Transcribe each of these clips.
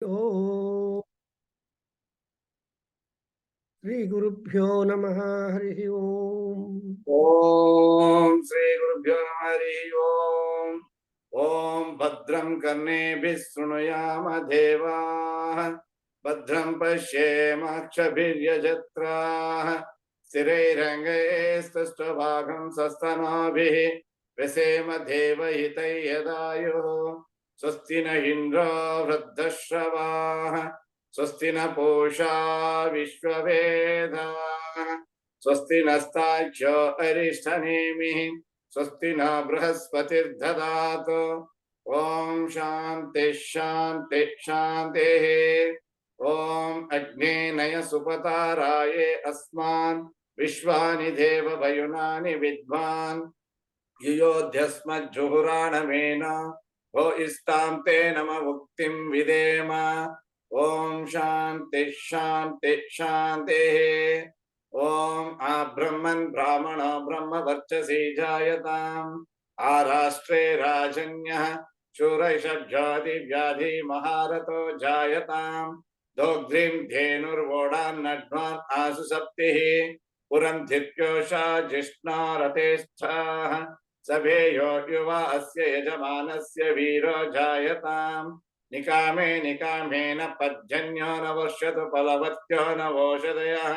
Om Shri Gurubhyo Namaha Hari Om. Om Shri Gurubhyo Hari Om. Om Bhadram Karnebhih Shrunuyama Devah. Bhadram Pashyemakshabhiryajatrah. Sthirairangaystashtabhagam sastanabhih. Vesema Devahitai Yadayo. Swasti na Indra Vruddhashravah. Swasti na Posha Vishwavedah. स्वस्ति नस्ताक्ष्यो अरिष्ठनेमिः स्वस्ति न बृहस्पतिर्दधातु ॐ शान्ति शान्ति शान्तिः ॐ अग्ने नय सुपताराये अस्मान् विश्वानि देव वयुनानि विद्वान् युयोध्यस्मज्जुहुराणमेन भो इस्तां ते नम मुक्तिं विदेम ॐ शान्ति शान्ति शान्तिः ओम आब्रह्मन् ब्राह्मणो ब्रह्मवर्चसी जायताम् आराष्ट्रे राजन्यः शूरैषभ्यादि व्याधि महारथो जायताम् दोग्ध्रीं धेनुर्वोडान्नड्वान् आसु सप्तिः पुरं धित्योषा जिष्णारतेष्ठाः सभेयो युवा अस्य यजमानस्य वीरो जायताम् निकामे निकामेन पज्जन्यो न वर्षतु फलवत्यो न वोषधयः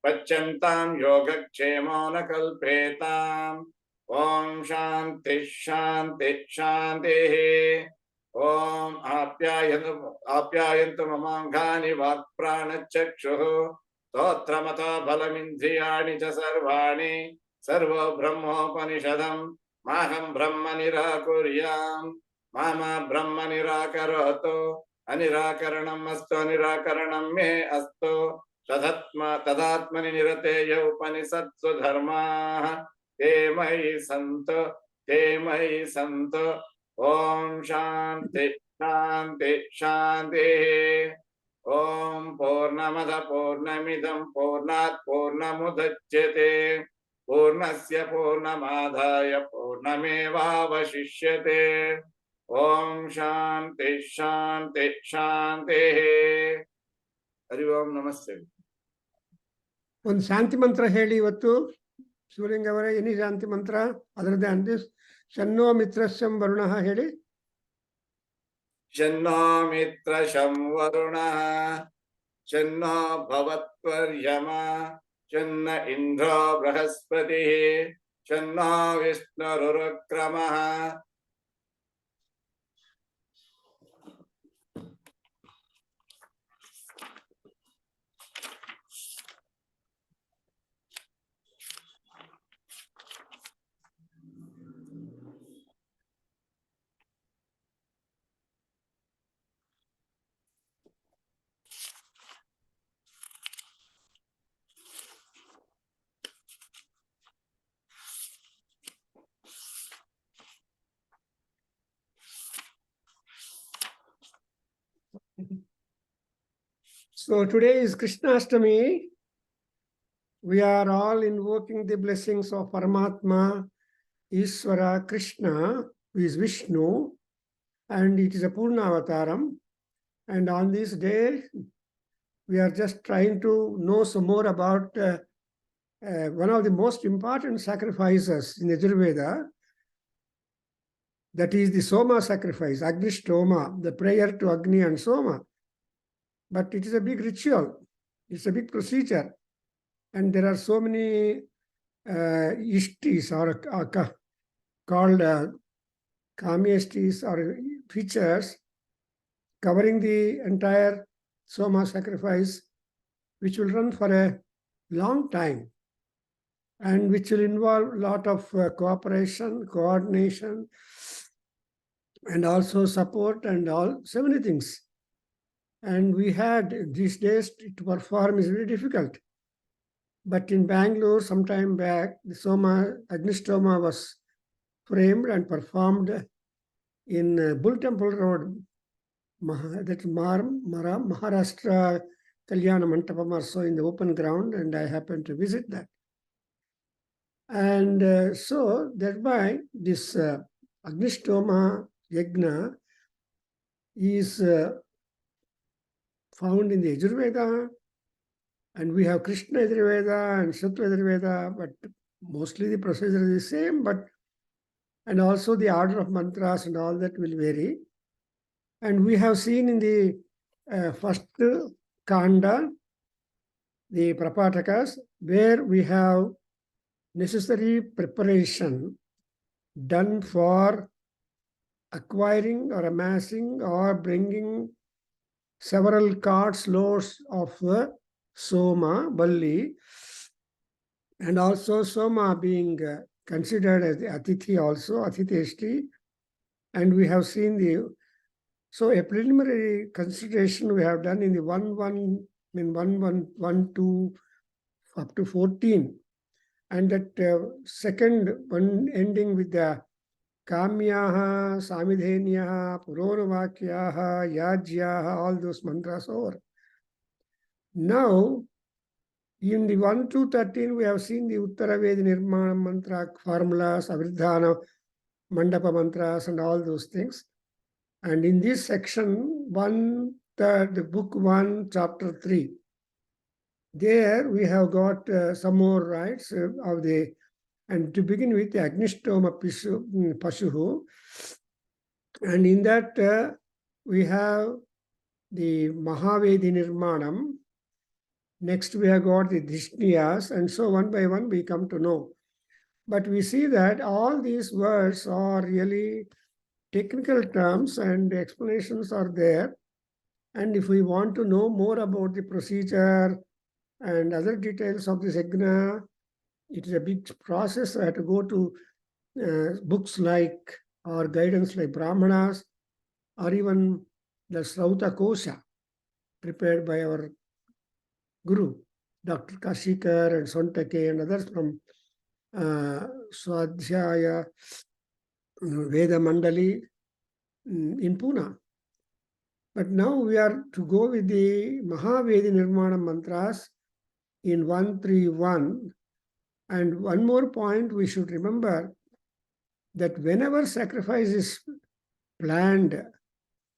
पच्यन्तां योगक्षेमो न कल्पेताम् ॐ शान्ति शान्ति शान्तिः ॐ आप्यायन्तु ममाङ्गानि वाक्प्राणचक्षुः स्तोत्रमतो बलमिन्द्रियाणि च सर्वाणि सर्वो ब्रह्मोपनिषदम् माहं ब्रह्म निराकुर्याम् मा ब्रह्म निराकरोतु अनिराकरणम् अस्तु निराकरणं मे अस्तु तदात्मनि निरतेय उपनिषत्सु धर्माः ते मयि सन्तु ॐ शान्ति शान्ति शान्तिः ॐ पूर्णमद पूर्णमिदं पूर्णात् पूर्णमुदच्यते पूर्णस्य पूर्णमादाय पूर्णमेवावशिष्यते ॐ शान्ति शान्ति शान्तिः हरि ओम नमस्ते ಒಂದು ಶಾಂತಿ ಮಂತ್ರ ಹೇಳಿ ಇವತ್ತು ಶಿವಲಿಂಗ ಅವರೇ ಎನಿ ಶಾಂತಿ ಮಂತ್ರ ಅದರದ್ದೇ ಅಂತ ಶನ್ನೋ ಮಿತ್ರಸ್ಯಂ ವರುಣಃ ಹೇಳಿ शन्नो मित्रशं वरुणः शन्नो भवत्वर्यमा शन्न इन्द्रो बृहस्पतिः शन्नो विष्णुरुक्रमः So today is Krishna Ashtami. We are all invoking the blessings of Paramatma, Ishvara, Krishna, who is Vishnu, and it is a Purna Avataram. And on this day, we are just trying to know some more about one of the most important sacrifices in Yajurveda. That is the Soma sacrifice, Agnishtoma, the prayer to Agni and Soma. But it is a big ritual, it's a big procedure. And there are so many ishtis or called kamyashtis or features covering the entire Soma sacrifice, which will run for a long time and which will involve a lot of cooperation, coordination, and also support and all, so many things. And we had these days to perform is very difficult. But in Bengaluru, some time back, the Agnishtoma was framed and performed in Bull Temple Road, that Maharashtra Kalyana Mandapam or so, in the open ground, and I happened to visit that. And so thereby this Agnishtoma Yajna is found in the Yajurveda, and we have Krishna Yajurveda and Sattva Yajurveda, but mostly the procedure is the same, and also the order of mantras and all that will vary. And we have seen in the first kanda, the Prapatakas, where we have necessary preparation done for acquiring or amassing or bringing several carts loads of Soma, Balli, and also Soma being considered as the Atithi also, Atitheshti. And we have seen so a preliminary consideration we have done in the 1, 2, up to 14. And that second one ending with the Kamyaha, Samidhenyaha, Purorvakyaha, Yajyaha, all those mantras over. Now, in the 1 to 13, we have seen the Uttara Veda Nirmana mantra formulas, Avridhana, Mandapa mantras, and all those things. And in this section, the book 1, chapter 3, there we have got some more rights of the, and to begin with the Agnishtoma Pashuhu, and in that we have the Mahavedi Nirmanam. Next we have got the Dhishniyas, and so one by one we come to know. But we see that all these words are really technical terms and explanations are there. And if we want to know more about the procedure and other details of this yajna, it is a big process. I have to go to books like, or guidance like Brahmanas, or even the Srauta Kosha, prepared by our Guru, Dr. Kashikar and Sontake and others from Swadhyaya Veda Mandali in Pune. But now we are to go with the Mahavedi Nirmana mantras in 131. And one more point we should remember, that whenever sacrifice is planned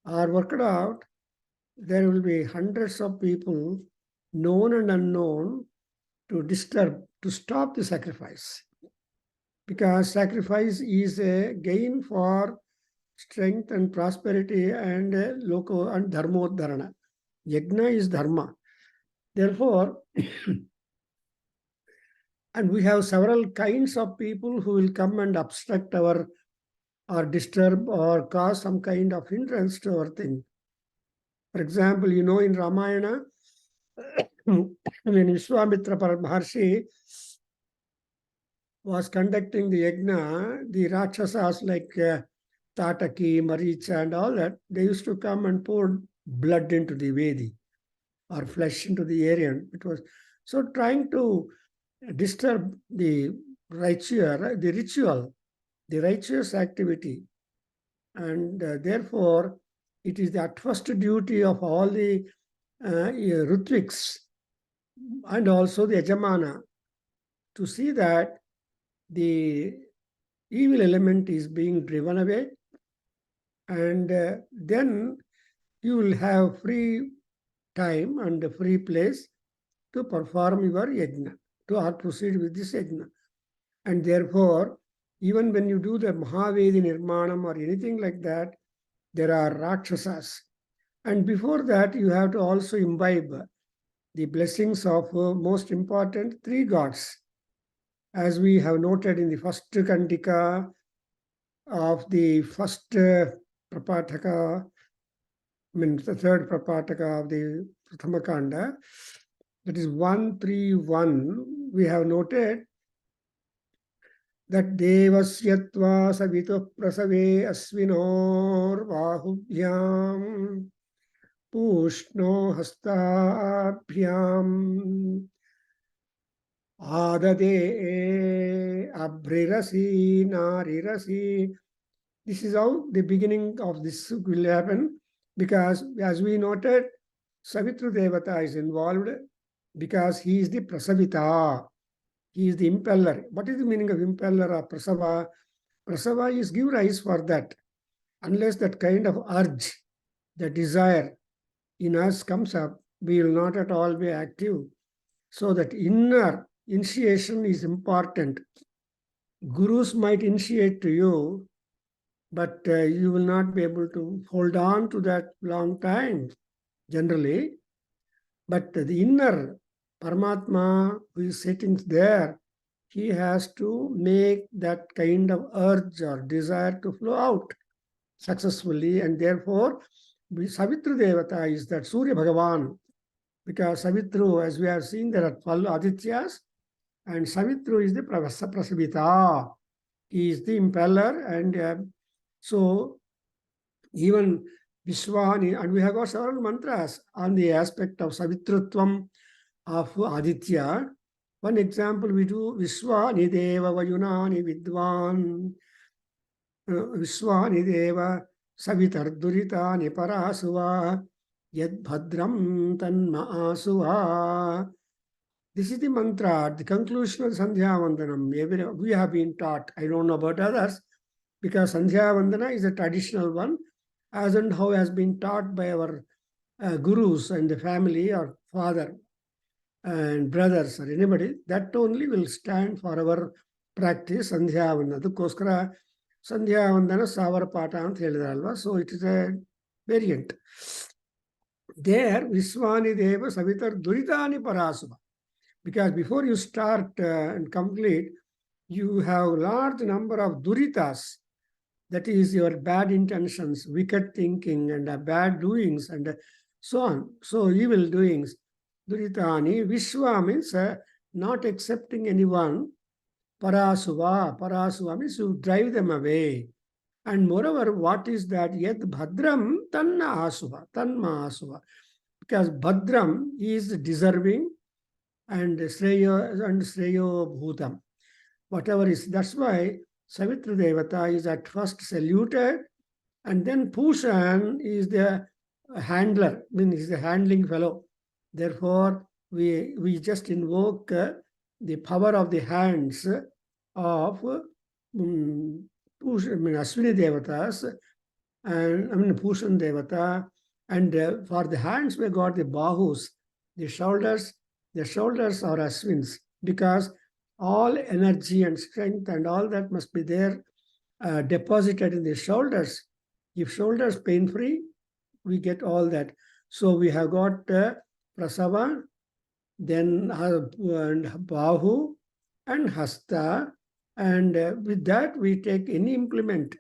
or worked out, there will be hundreds of people, known and unknown, to stop the sacrifice. Because sacrifice is a gain for strength and prosperity and loko and dharmodharana. Yajna is dharma. Therefore, and we have several kinds of people who will come and obstruct or disturb or cause some kind of hindrance to our thing. For example, in Ramayana, when Vishwamitra Maharshi was conducting the yajna, the Rakshasas like Tataki, Maricha and all that, they used to come and pour blood into the Vedi or flesh into the area. It was so trying to disturb the ritual, the righteous activity. And therefore, it is the utmost duty of all the Ritviks and also the Yajamana to see that the evil element is being driven away, and then you will have free time and a free place to perform your yajna, to proceed with this yajna. And therefore, even when you do the Mahavedi Nirmanam or anything like that, there are Rakshasas. And before that, you have to also imbibe the blessings of most important 3 gods. As we have noted in the first Kandika of the first Prapataka, the third Prapataka of the Prathama Kanda, that is 131, we have noted that Devasyatva Savito Prasave Asvinor Vahubhyam Pushno Hastabhyam Adade Abrirasi Narirasi. This is how the beginning of this will happen, because as we noted, Savitru Devata is involved because he is the Prasavita. He is the impeller. What is the meaning of impeller or Prasava? Prasava is give rise for that. Unless that kind of urge, the desire in us comes up, we will not at all be active. So that inner initiation is important. Gurus might initiate to you, but you will not be able to hold on to that long time, generally. But the inner Paramatma who is sitting there, he has to make that kind of urge or desire to flow out successfully, and therefore Savitri Devata is that Surya Bhagavan, because Savitru, as we have seen, there are 12 Adityas, and Savitru is the Prasavita. He is the impeller, and so even Vishwani, and we have got several mantras on the aspect of Savitrutvam of Aditya. One example we do, Vishwani Deva Vayunani Vidwan, Vishwani Deva Savitar Duritani Parasuva, Yad Bhadram Tanma Asuva. This is the mantra, the conclusion of Sandhya Vandanam. We have been taught. I don't know about others, because Sandhya Vandana is a traditional one, as and how has been taught by our gurus and the family or father and brothers or anybody. That only will stand for our practice, Sandhya Vandana. Adukoskara Sandhya Vandana Savara Pata anta helidalva. So it is a variant. There, Vishwani Deva Savitar Duritani Parasuva. Because before you start and complete, you have a large number of duritas. That is your bad intentions, wicked thinking, and bad doings, and so on. So evil doings. Duritani, Vishwa means not accepting anyone. Parasuva. Parasuva means you drive them away. And moreover, what is that? Yet Bhadram Tanna Asuva. Tanma Asuva. Because Bhadram is deserving, and Sreyo Bhutam. Whatever is, that's why Savitri Devata is at first saluted, and then Pushan is the handler, means he's the handling fellow. Therefore, we just invoke the power of the hands of Ashwini Devatas, and Pushan Devata, and for the hands we got the Bahus, the shoulders. The shoulders are Ashwins, because all energy and strength and all that must be there deposited in the shoulders. If shoulders pain-free, we get all that. So we have got Prasava, then and Bahu and Hasta, and with that we take any implement,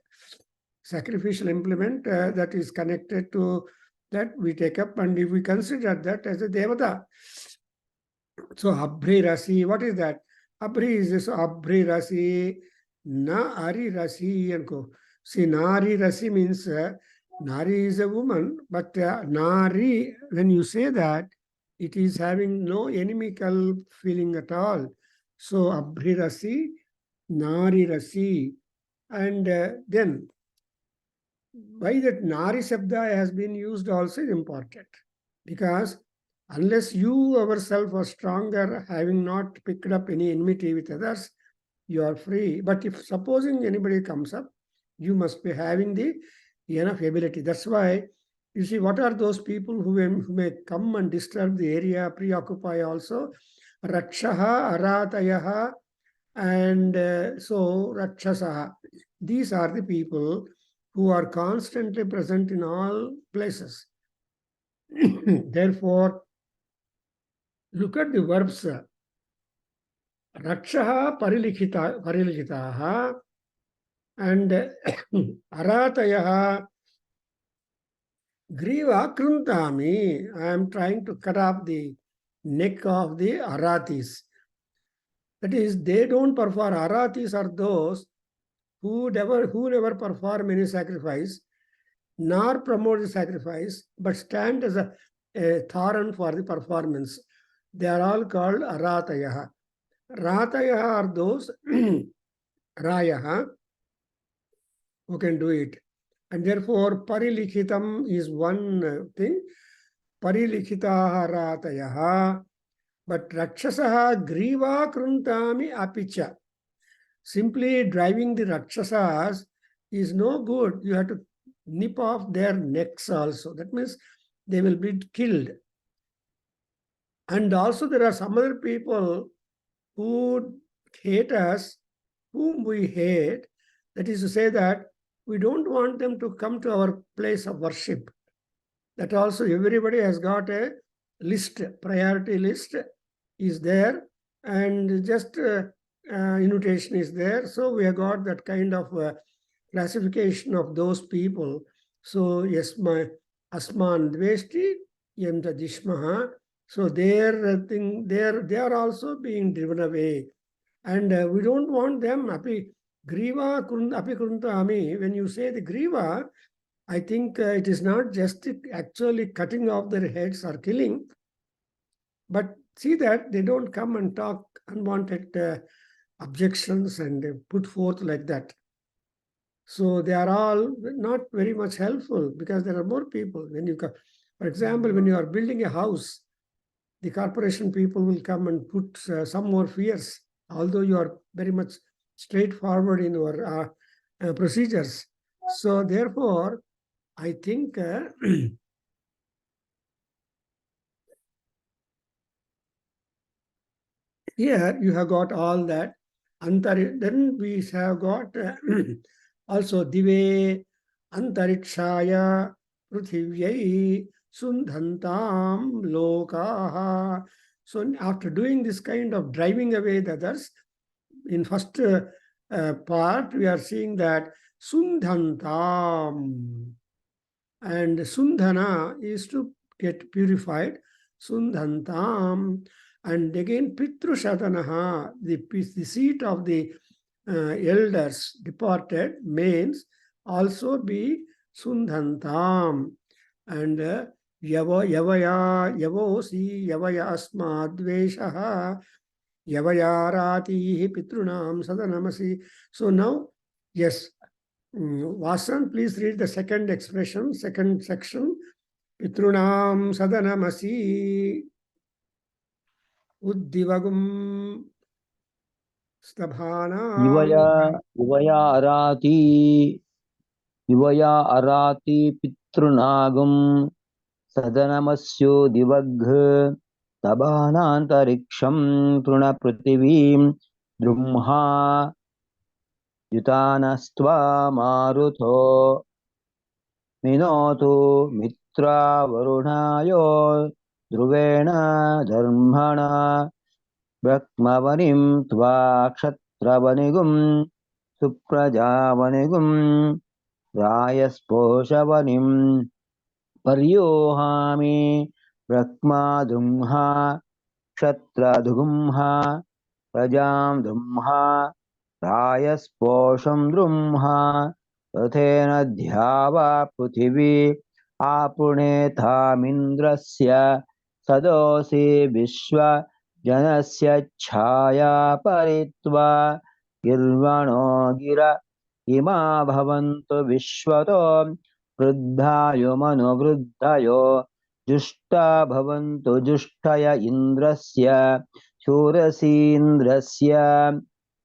sacrificial implement that is connected to that we take up, and if we consider that as a Devata. So Abhri Rasi, what is that? Abhri is this Abhri Rasi, Na Ari Rasi. See, Nari Rasi means Nari is a woman, but Nari, when you say that, it is having no inimical feeling at all. So Abhri Rasi, Nari Rasi. And then, why that Nari Shabda has been used also is important, because unless you yourself are stronger, having not picked up any enmity with others, you are free. But if supposing anybody comes up, you must be having the enough ability. That's why, you see, what are those people who may come and disturb the area, preoccupy also? Rakshaha, Aratayaha, and so Rakshasaha. These are the people who are constantly present in all places. Therefore, look at the verbs. Rakshaha Parilikhitaha and Aratayaha Griva Kruntami. I am trying to cut off the neck of the Aratis. That is, they don't perform. Aratis are those who never perform any sacrifice, nor promote the sacrifice, but stand as a thorn for the performance. They are all called Aratayaha. Ratayaha are those Rayaha who can do it. And therefore, Parilikhitam is one thing. Parilikhitaha Ratayaha. But Rakshasaha Griva Kruntami Apicha. Simply driving the Rakshasas is no good. You have to nip off their necks also. That means they will be killed. And also there are some other people who hate us, whom we hate. That is to say that we don't want them to come to our place of worship. That also everybody has got a list, priority list is there, and just invitation is there. So we have got that kind of classification of those people. So yasma asman dveshti yam tadishmaha. So their thing, they are also being driven away, and we don't want them. Api griva api kurunta. When you say the griva, I think it is not just actually cutting off their heads or killing, but see that they don't come and talk unwanted objections and put forth like that. So they are all not very much helpful because there are more people. When you, for example, when you are building a house, the corporation people will come and put some more fears, although you are very much straightforward in your procedures. So therefore, I think here you have got all that. Then we have got also Dive Antarikshaya Pruthivyai Sundhantam Lokaha. So after doing this kind of driving away the others, in first part we are seeing that Sundhantam, and Sundhana is to get purified, Sundhantam. And again, Pitru Shatanaha, the seat of the elders departed, means also be Sundhantam. And Yavaya, Yavosi, Yavaya Asmadveshaha, Yavayarati Pitrunam Sadanamasi. So now, yes, Vasan, please read the second expression, second section. Pitrunam Sadanamasi. Uddivagum Stabhanam. Ivaya arati pitrunagum sadanamasyo divagh tabanantariksham truna prithivim drumha yutanastva marutho minotu mitra varunayo druvena dharmana brahmavanim tva kshatravanigum suprajavanigum rayasposhavanim paryohami brahmadumha kshatradhumha prajam dumha rayasposham drumha tathena dhyava pruthivi apunethamindrasya sadosi vishwa janasya chhaya paritva girvano gira ima bhavantu vishwato vruddhayo manovruddhayo jushta bhavantu jushtaya indrasya shurasindrasya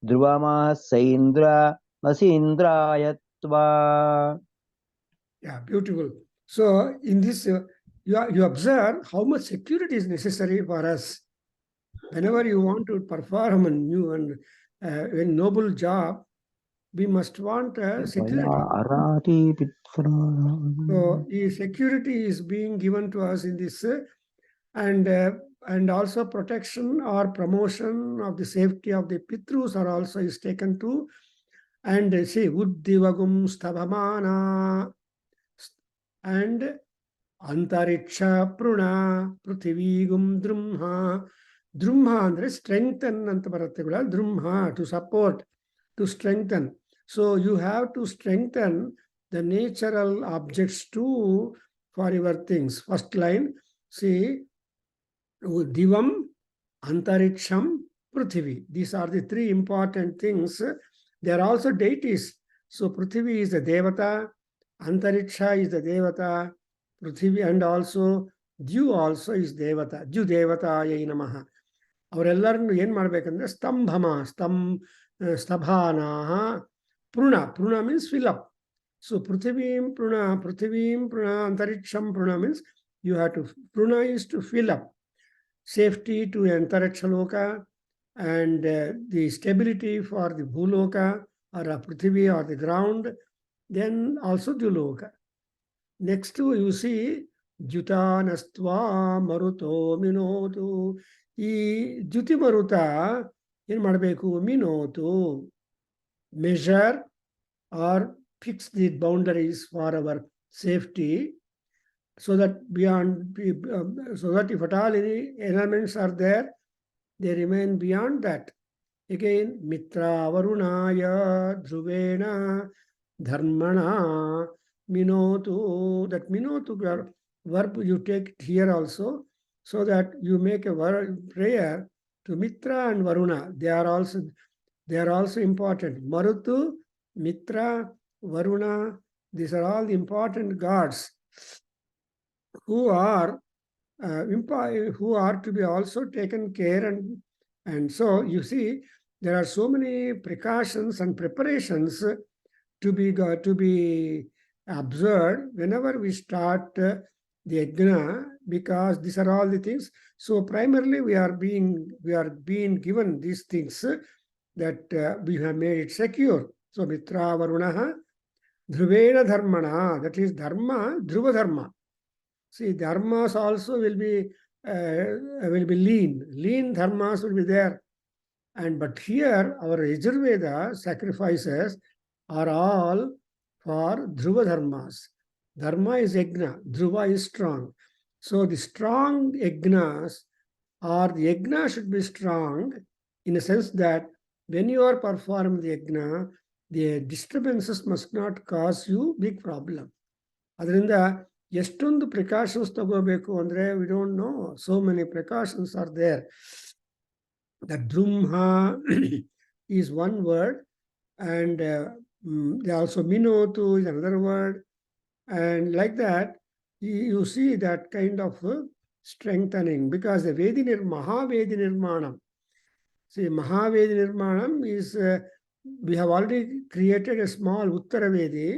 druvama saindra masindrayatva. Yeah, beautiful. So in this, you observe how much security is necessary for us. Whenever you want to perform a new and a noble job, we must want security. So the security is being given to us in this, and also protection or promotion of the safety of the Pitrus are also is taken to. And see, Uddivagum Stabhamana and Antariksha Pruna Prithivigum Drumha. Drumha andre strengthen anta barutte kuda. Drumha, to support, to strengthen. So you have to strengthen the natural objects too for your things. First line, see, Divam, Antariksham, Prithvi. These are the three important things. They are also deities. So Prithvi is the Devata, Antariksha is the Devata, Prithvi, and also Dew also is Devata. Dew Devataya Namaha. ಅವರೆಲ್ಲರನ್ನು ಏನ್ ಮಾಡ್ಬೇಕಂದ್ರೆ ಸ್ತಭಾನಾಹ ಪೃಣ means fill up. So ಪೃಥಿವೀಂ ಪೃಣ ಅಂತರಿಕ್ಷಂ ಪೃಣ means you have to, pruna is to fill up, safety to antariksha loka, and the stability for the bhuloka or a prithvi or the ground, then also duloka. Next to you see Jyutanastva Maruto Minotu. ಈ ದ್ಯುತಿ ಮರುತ ಏನು ಮಾಡಬೇಕು? ಮಿನೋತು, measure or fix the boundaries for our safety, so that so that if at all any elements are there, they remain beyond that. Again, mitra varunaya dhruvena dharmana minotu. That minotu verb you take it here also, so that you make a prayer to Mitra and Varuna. They are also important. Marutu, Mitra, Varuna, these are all the important gods who are to be also taken care, and so you see there are so many precautions and preparations to be observed whenever we start the yajna, because these are all the things. So primarily we are being given these things that we have made it secure. So Mitra Varunaha Dhruvena Dharmana, that is dharma, Dhruva Dharma. See, dharmas also will be lean. Lean dharmas will be there. But here our Yajurveda sacrifices are all for Dhruva Dharmas. Dharma is yajna, Dhruva is strong. So the strong yajnas, or the yajna should be strong in a sense that when you are performing the yajna, the disturbances must not cause you big problem. ಅದರಿಂದ ಎಷ್ಟೊಂದು precautions ತಗೋಬೇಕು ಅಂದರೆ we don't know. So many precautions are there. The drumha is one word, and also minotu is another word. And like that, you see that kind of strengthening, because the Mahavedi Nirmanam. See, Mahavedi Nirmanam is, we have already created a small Uttaravedi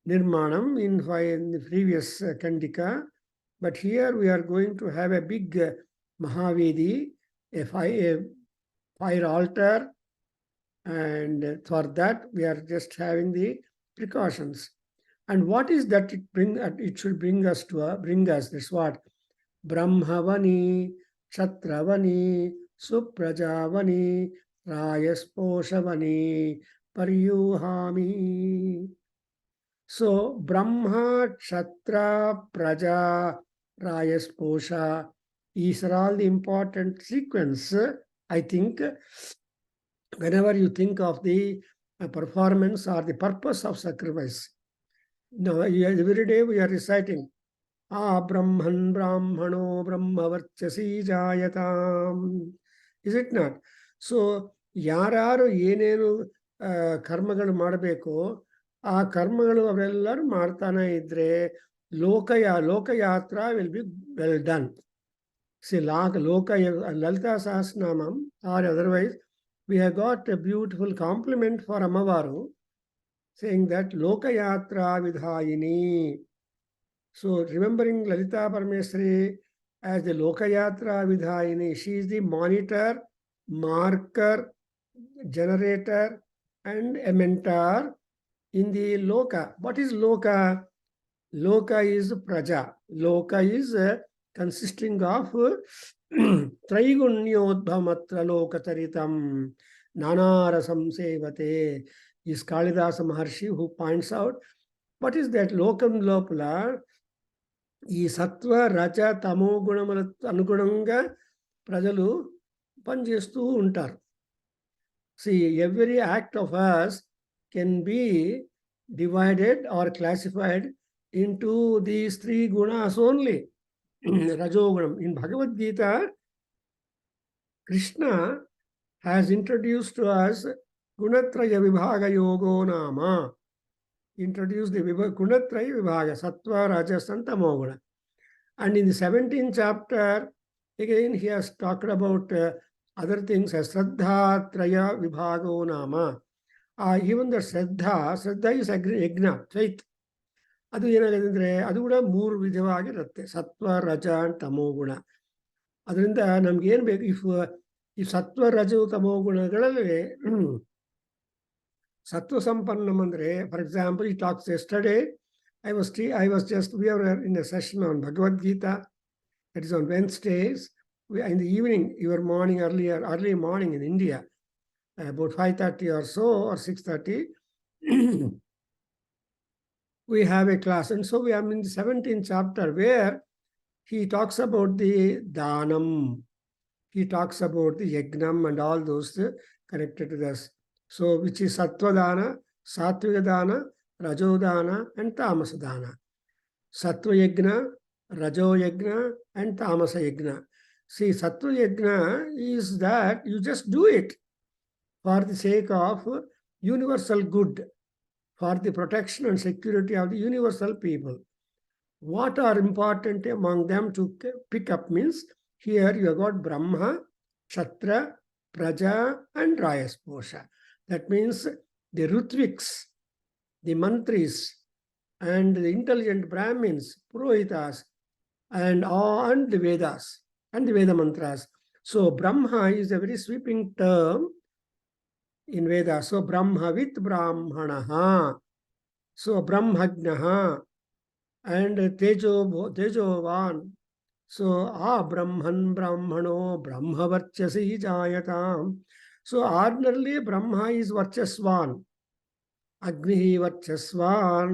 Nirmanam in the previous Kandika, but here we are going to have a big Mahavedi, a fire altar, and for that we are just having the precautions. And what is that it should bring us? That's what? Brahmavani, Kshatravani, Suprajavani, Rayasposhavani, Paryuhami. So Brahma, Ksatra, Praja, Rayasposha, these are all the important sequence, I think, whenever you think of the performance or the purpose of sacrifice. No, every day we are reciting Brahman Brahmano Brahmavarchasi Jayatam. Is it not? So, ಯಾರು ಏನೇನು ಕರ್ಮಗಳು ಮಾಡಬೇಕು ಆ ಕರ್ಮಗಳು ಅವರೆಲ್ಲರೂ ಮಾಡ್ತಾನೆ ಇದ್ರೆ ಲೋಕಯಾತ್ರ will be well done. See, Lalita Sahasranamam, or otherwise, we have got a beautiful compliment for Amavaru, saying that Lokayatra Vidhayini. So remembering Lalita Parmeshwari as the Lokayatra Vidhayini, she is the monitor, marker, generator, and a mentor in the Loka. What is Loka? Loka is Praja. Loka is consisting of Traigunyodhamatra Lokataritam Nanarasam Sevate. Is Kalidasa Maharshi who points out what is that lokam lopala ఈ సత్వ రజ తమో గుణముల అనుగుణంగా ప్రజలు పనిచేస్తూ ఉంటారు. See, every act of us can be divided or classified into these three gunas only. Rajogunam. In Bhagavad Gita, Krishna has introduced to us Gunatraya Vibhaga Yogo Nama. Introduced the Gunatraya Vibhaga, Sattva, Rajas, and Tamoguna. And in the 17th chapter, again he has talked about other things as Shraddha Traya Vibhago Nama. Even the Shraddha is Yajna, faith. ಅದು ಏನಾಗಿದೆ ಅಂದರೆ ಅದು ಕೂಡ 3 ವಿಧವಾಗಿರುತ್ತೆ, ಸತ್ವ, ರಜ and ತಮೋ ಗುಣ. ಅದರಿಂದ ನಮ್ಗೆ ಏನು ಬೇಕು, ಈ ಸತ್ವ, ರಜು, ತಮೋ ಗುಣಗಳಲ್ಲಿ ಸತ್ವ ಸಂಪನ್ನಂ ಅಂದರೆ, ಫಾರ್ ಎಕ್ಸಾಂಪಲ್, ಈ talks yesterday I was just, we were in a session on Bhagavad Gita. That is on Wednesdays. In the evening, your morning, early morning in India, about 5:30 or so, or 6:30, we have a class. And so we are in the 17th chapter where he talks about the Dhanam. He talks about the Yagnam and all those connected to this. So, which is Sattva Dana, Sattvika Dana, Rajodana, and Tamasa Dana. Sattva Yajna, Rajo Yajna, and Tamasa Yajna. See, Sattva Yajna is that you just do it for the sake of universal good, for the protection and security of the universal people. What are important among them to pick up means, here you have got Brahma, Kshatriya, Praja, and Rajasposha. That means the Rutviks, the Mantris, and the intelligent Brahmins, Purohitas, and the Vedas, and the Veda mantras. So Brahma is a very sweeping term in Veda. So Brahmavit Brahmanaha, so Brahmajnaha, and Tejovan. So Brahman Brahmano Brahmavarchasi Jayatam. So ordinarily Brahma is Varchasvan. Agnihi Varchasvan,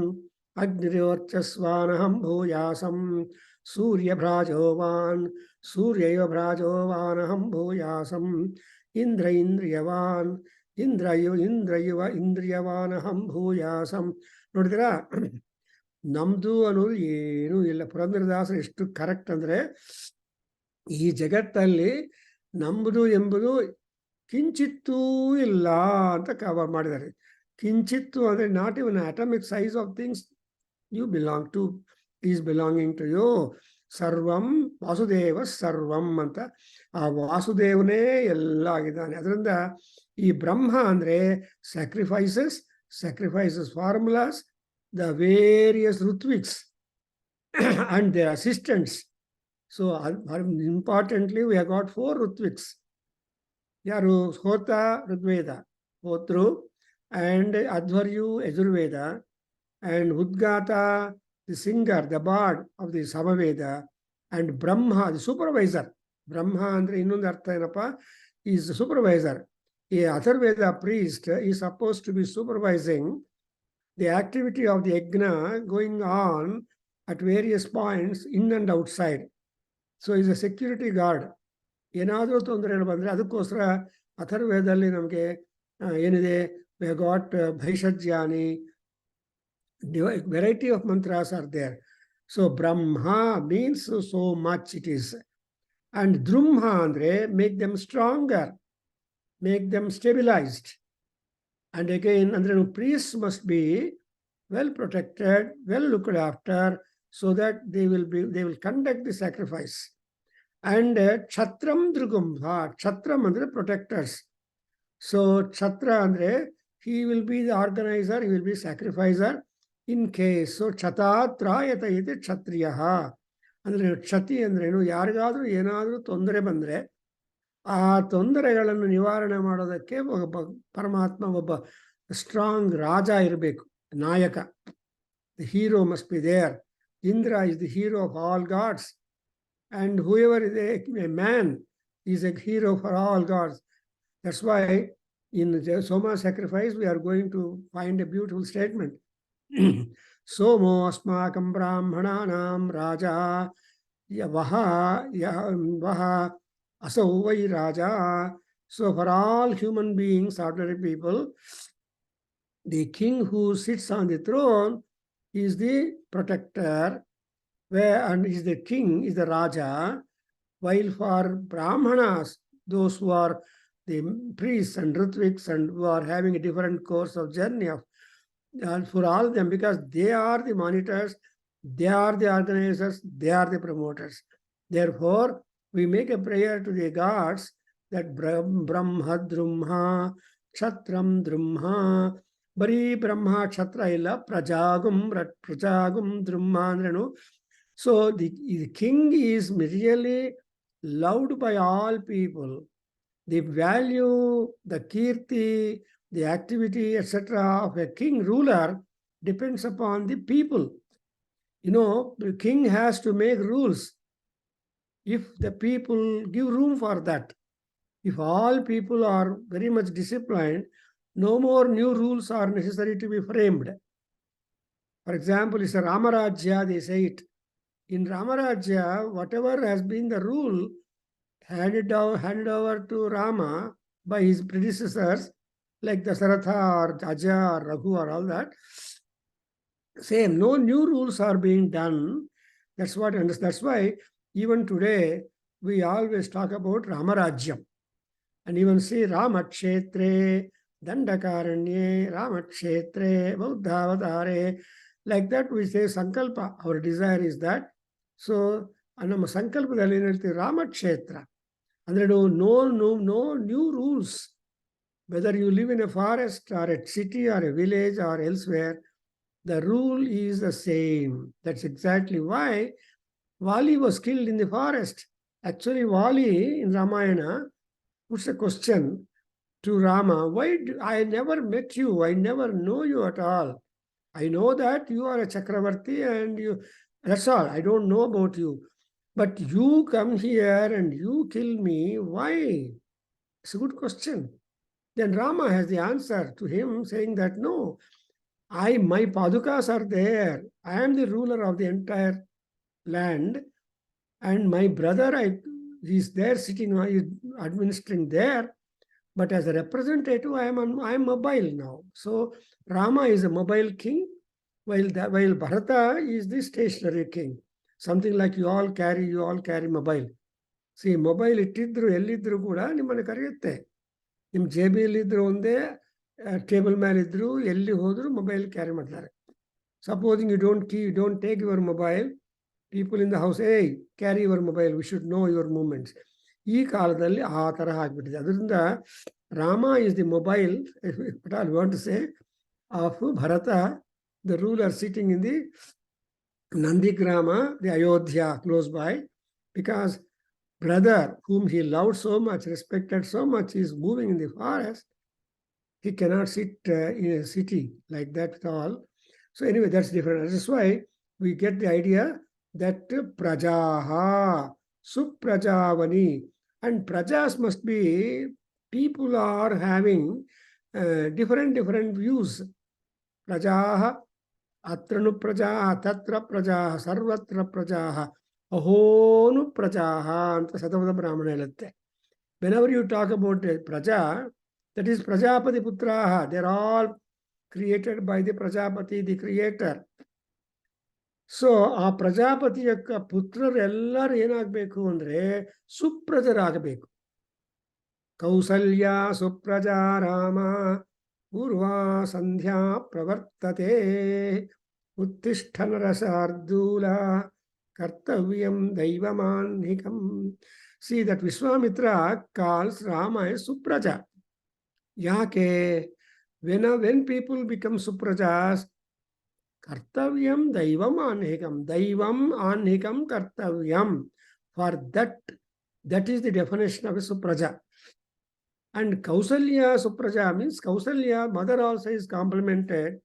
Agni Varchasvanaham Bhuyasam, Surya Bhrajovan, Surya Bhrajovanaham Bhuyasam, Indra Indriyavan, Indriyavanaham Bhuyasam. ನೋಡಿದಿರಾ, ನಮ್ದು ಅನ್ನೋದು ಏನೂ ಇಲ್ಲ. ಪುರಂದರದಾಸರು ಎಷ್ಟು correct ಅಂದರೆ, ಈ ಜಗತ್ತಲ್ಲಿ ನಮ್ಮದು ಎಂಬುದು ಕಿಂಚಿತ್ತೂ ಇಲ್ಲ ಅಂತ ಕವರ್ ಮಾಡಿದ್ದಾರೆ. ಕಿಂಚಿತ್ತು ಅಂದರೆ not even atomic size of things you belong to, is belonging to you. ಸರ್ವಂ ವಾಸುದೇವ ಸರ್ವಂ ಅಂತ, ಆ ವಾಸುದೇವನೇ ಎಲ್ಲ ಆಗಿದ್ದಾನೆ. ಅದರಿಂದ ಈ ಬ್ರಹ್ಮ ಅಂದರೆ sacrifices formulas, the various Rutviks and their assistants. So importantly, we have got 4 Rutviks. Yaru Hota Rigveda, Hotru, and Adhyayana Yajurveda, and Udgata, the singer, the bard of the Samaveda, and Brahma, the supervisor. Brahma andre innondu artha enappa, is the supervisor. A Atharveda priest is supposed to be supervising the activity of the yajna going on at various points in and outside. So he is a security guard. ಏನಾದರೂ ತೊಂದರೆಗಳು ಬಂದರೆ ಅದಕ್ಕೋಸ್ಕರ ಅಥರ್ವೇದದಲ್ಲಿ ನಮಗೆ ಏನಿದೆ, we have got ಭೈಷಜ್ಯಾನಿ, variety of mantras are there. So Brahma means so much it is. And Drumha andre make them stronger, make them stabilized. And again, andre priests must be well protected, well looked after, so that they will conduct the sacrifice. And Kshatram Drugambha, Kshatram andre protectors. So Kshatriya andre, he will be the organizer, he will be sacrificer in case. So Kshatrayata iti Kshatriyaha. ಅಂದರೆ ಕ್ಷತಿ ಅಂದ್ರೇನು, ಯಾರಿಗಾದರೂ ಏನಾದರೂ ತೊಂದರೆ ಬಂದರೆ ಆ ತೊಂದರೆಗಳನ್ನು ನಿವಾರಣೆ ಮಾಡೋದಕ್ಕೆ ಒಬ್ಬ ಪರಮಾತ್ಮ, ಒಬ್ಬ ಸ್ಟ್ರಾಂಗ್ ರಾಜ ಇರಬೇಕು, ನಾಯಕ. The hero must be there. Indra is the hero of all gods, and whoever is a man is a hero for all gods. That's why in Soma sacrifice we are going to find a beautiful statement. Somo asmakam brahmananam raja vaha asau vai raja. So for all human beings, ordinary people, the king who sits on the throne is the protector, and is the king, is the raja, while for brahmanas, those who are the priests and ritviks and who are having a different course of journey of, for all of them, because they are the monitors, they are the organizers, they are the promoters. Therefore, we make a prayer to the gods that Brahma Drumha, Kshatram Drumha, Bari Brahma Kshatriya illa Prajagum Prajagum Drummandrenu. So the king is really loved by all people. The value, the kirti, the activity, etc. of a king ruler depends upon the people. The king has to make rules if the people give room for that. If all people are very much disciplined, no more new rules are necessary to be framed. For example, it's a Ramarajya, they say it. In Ramarajya, whatever has been the rule handed over to Rama by his predecessors, like Dasaratha or Aja or Raghu or all that, same, no new rules are being done. That's why even today we always talk about Ramarajyam. And even see Ramakshetre, Dandakaranye, Ramakshetre, Buddhavatare. Like that we say Sankalpa. Our desire is that. So, ನಮ್ಮ ಸಂಕಲ್ಪದಲ್ಲಿ ಏನು ಹೇಳ್ತೀವಿ ರಾಮಕ್ಷೇತ್ರ ಅಂದರೆ no new rules. Whether you live in a forest or a city or a village or elsewhere, the rule is the same. That's exactly why Vali was killed in the forest. Actually, Vali in Ramayana puts a question to Rama, why I never met you, I never know you at all. I know that you are a Chakravarti and that's all, I don't know about you. But you come here and you kill me, why? It's a good question. Then Rama has the answer to him saying that no, my padukas are there. I am the ruler of the entire land and my brother he's there sitting, administering there. But as a representative, I am mobile now. So Rama is a mobile king, while Bharata is the stationary king. Something like you all carry mobile. See, mobile ಇಟ್ಟಿದ್ರು ಎಲ್ಲಿದ್ರು ಕೂಡ ನಿಮ್ಮನ್ನು ಕರೆಯುತ್ತೆ. ನಿಮ್ಮ ಜೇಬಿಯಲ್ಲಿದ್ರು ಒಂದೇ, table ಮೇಲೆ ಇದ್ರು ಎಲ್ಲಿ ಹೋದ್ರು ಮೊಬೈಲ್ ಕ್ಯಾರಿ ಮಾಡ್ತಾರೆ. Supposing you don't take your mobile, people in the house, hey, carry your mobile, we should know your movements. ಈ ಕಾಲದಲ್ಲಿ ಆ ತರಹ ಆಗ್ಬಿಟ್ಟಿದೆ. ಅದರಿಂದ Rama is the mobile, what I want to say, of Bharata, the ruler sitting in the Nandigrama, the Ayodhya close by, because brother whom he loved so much, respected so much, is moving in the forest. He cannot sit in a city like that at all. So anyway, that's different. That's why we get the idea that prajaha, suprajavani, and prajas must be, people are having different views. Prajaha, atranu prajaha, tatra prajaha, sarvatra prajaha, ahonu prajaha, anta Satamada Brahmana helutte. Whenever you talk about praja, that is Prajapati Putraha, they're all created by the Prajapati, the creator. So ಆ ಪ್ರಜಾಪತಿ యొక్క ಪುತ್ರರು ಎಲ್ಲರೂ ಏನಾಗಬೇಕು ಅಂದ್ರೆ ಸುಪ್ರಜರಾಗಬೇಕು. ಕೌಸಲ್ಯ ಸುಪ್ರಜಾ ರಾಮ ಪೂರ್ವಾ ಸಂಧ್ಯಾ ಪ್ರವರ್ತತೆ ಉತ್ತಿಷ್ಠ ನರಸಾರ್ದೂಲ ಕರ್ತವ್ಯಂ ದೈವಮಾನ್ನಿಕಂ. See that Vishwamitra calls Rama a Supraja. ಯಾಕೆ? When people become Suprajas, Kartavyam Daivam Anhikam. Daivam Anhikam Kartavyam. For that is the definition of a Supraja. And Kausalya Supraja means Kausalya, mother also is complimented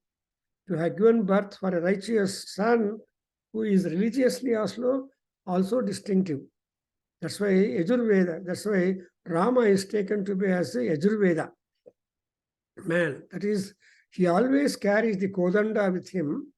to have given birth for a righteous son who is religiously also distinctive. That's why Yajurveda, that's why Rama is taken to be as a Yajurveda man. That is, he always carries the Kodanda with him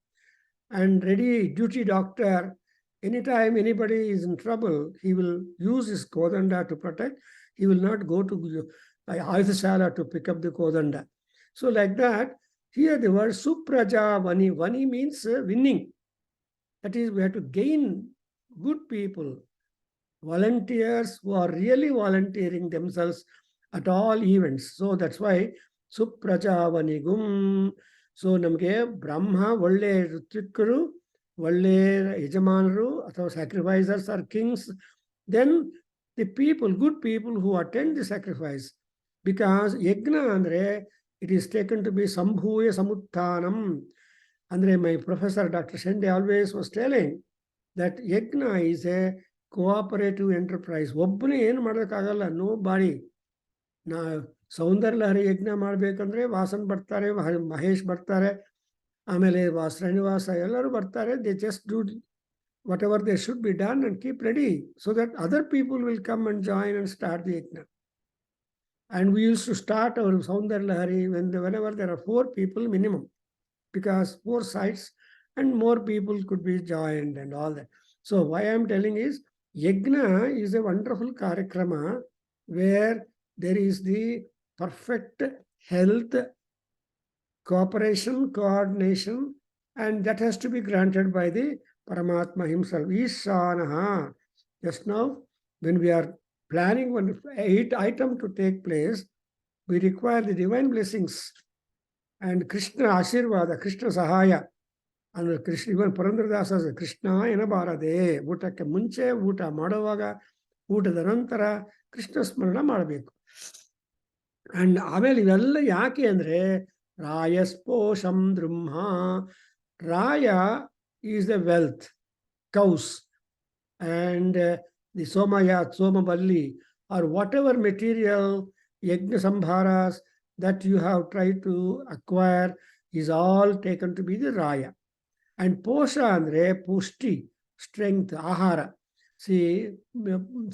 and ready duty doctor. Anytime anybody is in trouble, he will use his Kodanda to protect. He will not go to Ayudhashala to pick up the Kodanda. So like that, here the word Supraja Vani. Vani means winning. That is, we have to gain good people, volunteers who are really volunteering themselves at all events. So that's why Suprajavanigum. So ನಮಗೆ ಬ್ರಹ್ಮ ಒಳ್ಳೆ ಋತ್ವಿಕರು, ಒಳ್ಳೆ ಯಜಮಾನರು ಅಥವಾ sacrificers or kings. Then the people, good people who attend the sacrifice. Because ಯಜ್ಞ ಅಂದ್ರೆ it is taken to be Sambhuya Samuttanam. Andre, my professor, Dr. Shende, always was telling that yajna is a cooperative enterprise. ಒಬ್ಬನೇ ಏನು ಮಾಡೋಕ್ಕಾಗಲ್ಲ, no body. ನಾ ಸೌಂದರ್ಯ ಲಹರಿ ಯಜ್ಞ ಮಾಡಬೇಕಂದ್ರೆ ವಾಸನ್ ಬರ್ತಾರೆ, ಮಹೇಶ್ ಬರ್ತಾರೆ, ಆಮೇಲೆ ಶ್ರೀನಿವಾಸ ಎಲ್ಲರೂ ಬರ್ತಾರೆ. They just do whatever they should be done and keep ready so that other people will come and join and start the yajna. And we used to start our Saundar Lahari whenever there are 4 people minimum, because 4 sites and more people could be joined and all that. So why I am telling is, yajna is a wonderful karikrama where there is the perfect health, cooperation, coordination, and that has to be granted by the Paramatma himself. Ishanaha. Just now, when we are planning one 8 item to take place, we require the divine blessings and Krishna Ashirvada, Krishna Sahaya. And Krishna, even Purandarada says, Krishna Enabarade, ಊಟಕ್ಕೆ ಮುಂಚೆ, ಊಟ ಮಾಡುವಾಗ, ಊಟದ ನಂತರ ಕೃಷ್ಣ ಸ್ಮರಣ ಮಾಡಬೇಕು. And ಆಮೇಲೆ ಇವೆಲ್ಲ ಯಾಕೆ ಅಂದ್ರೆ ರಾಯಸ್ಪೋಷಂ ದ್ರುಮ್ಹ. Raya is the wealth, cows, and the Somaballi, or whatever material yajna sambharas that you have tried to acquire is all taken to be the Raya. And Posha andre pushti, strength, ahara. See,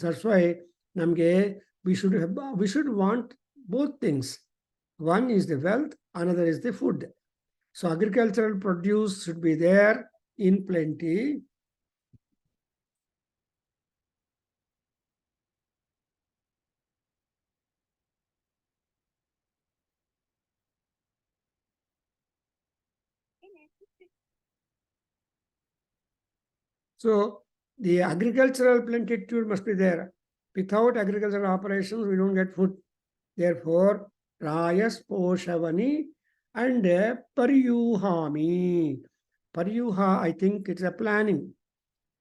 that's why namge we should want both things. One is the wealth, another is the food. So agricultural produce should be there in plenty. So the agricultural plenitude must be there. Without agricultural operations, we don't get food. Therefore, Rayas Poshavani and Paryuhami. Paryuha, I think it's a planning.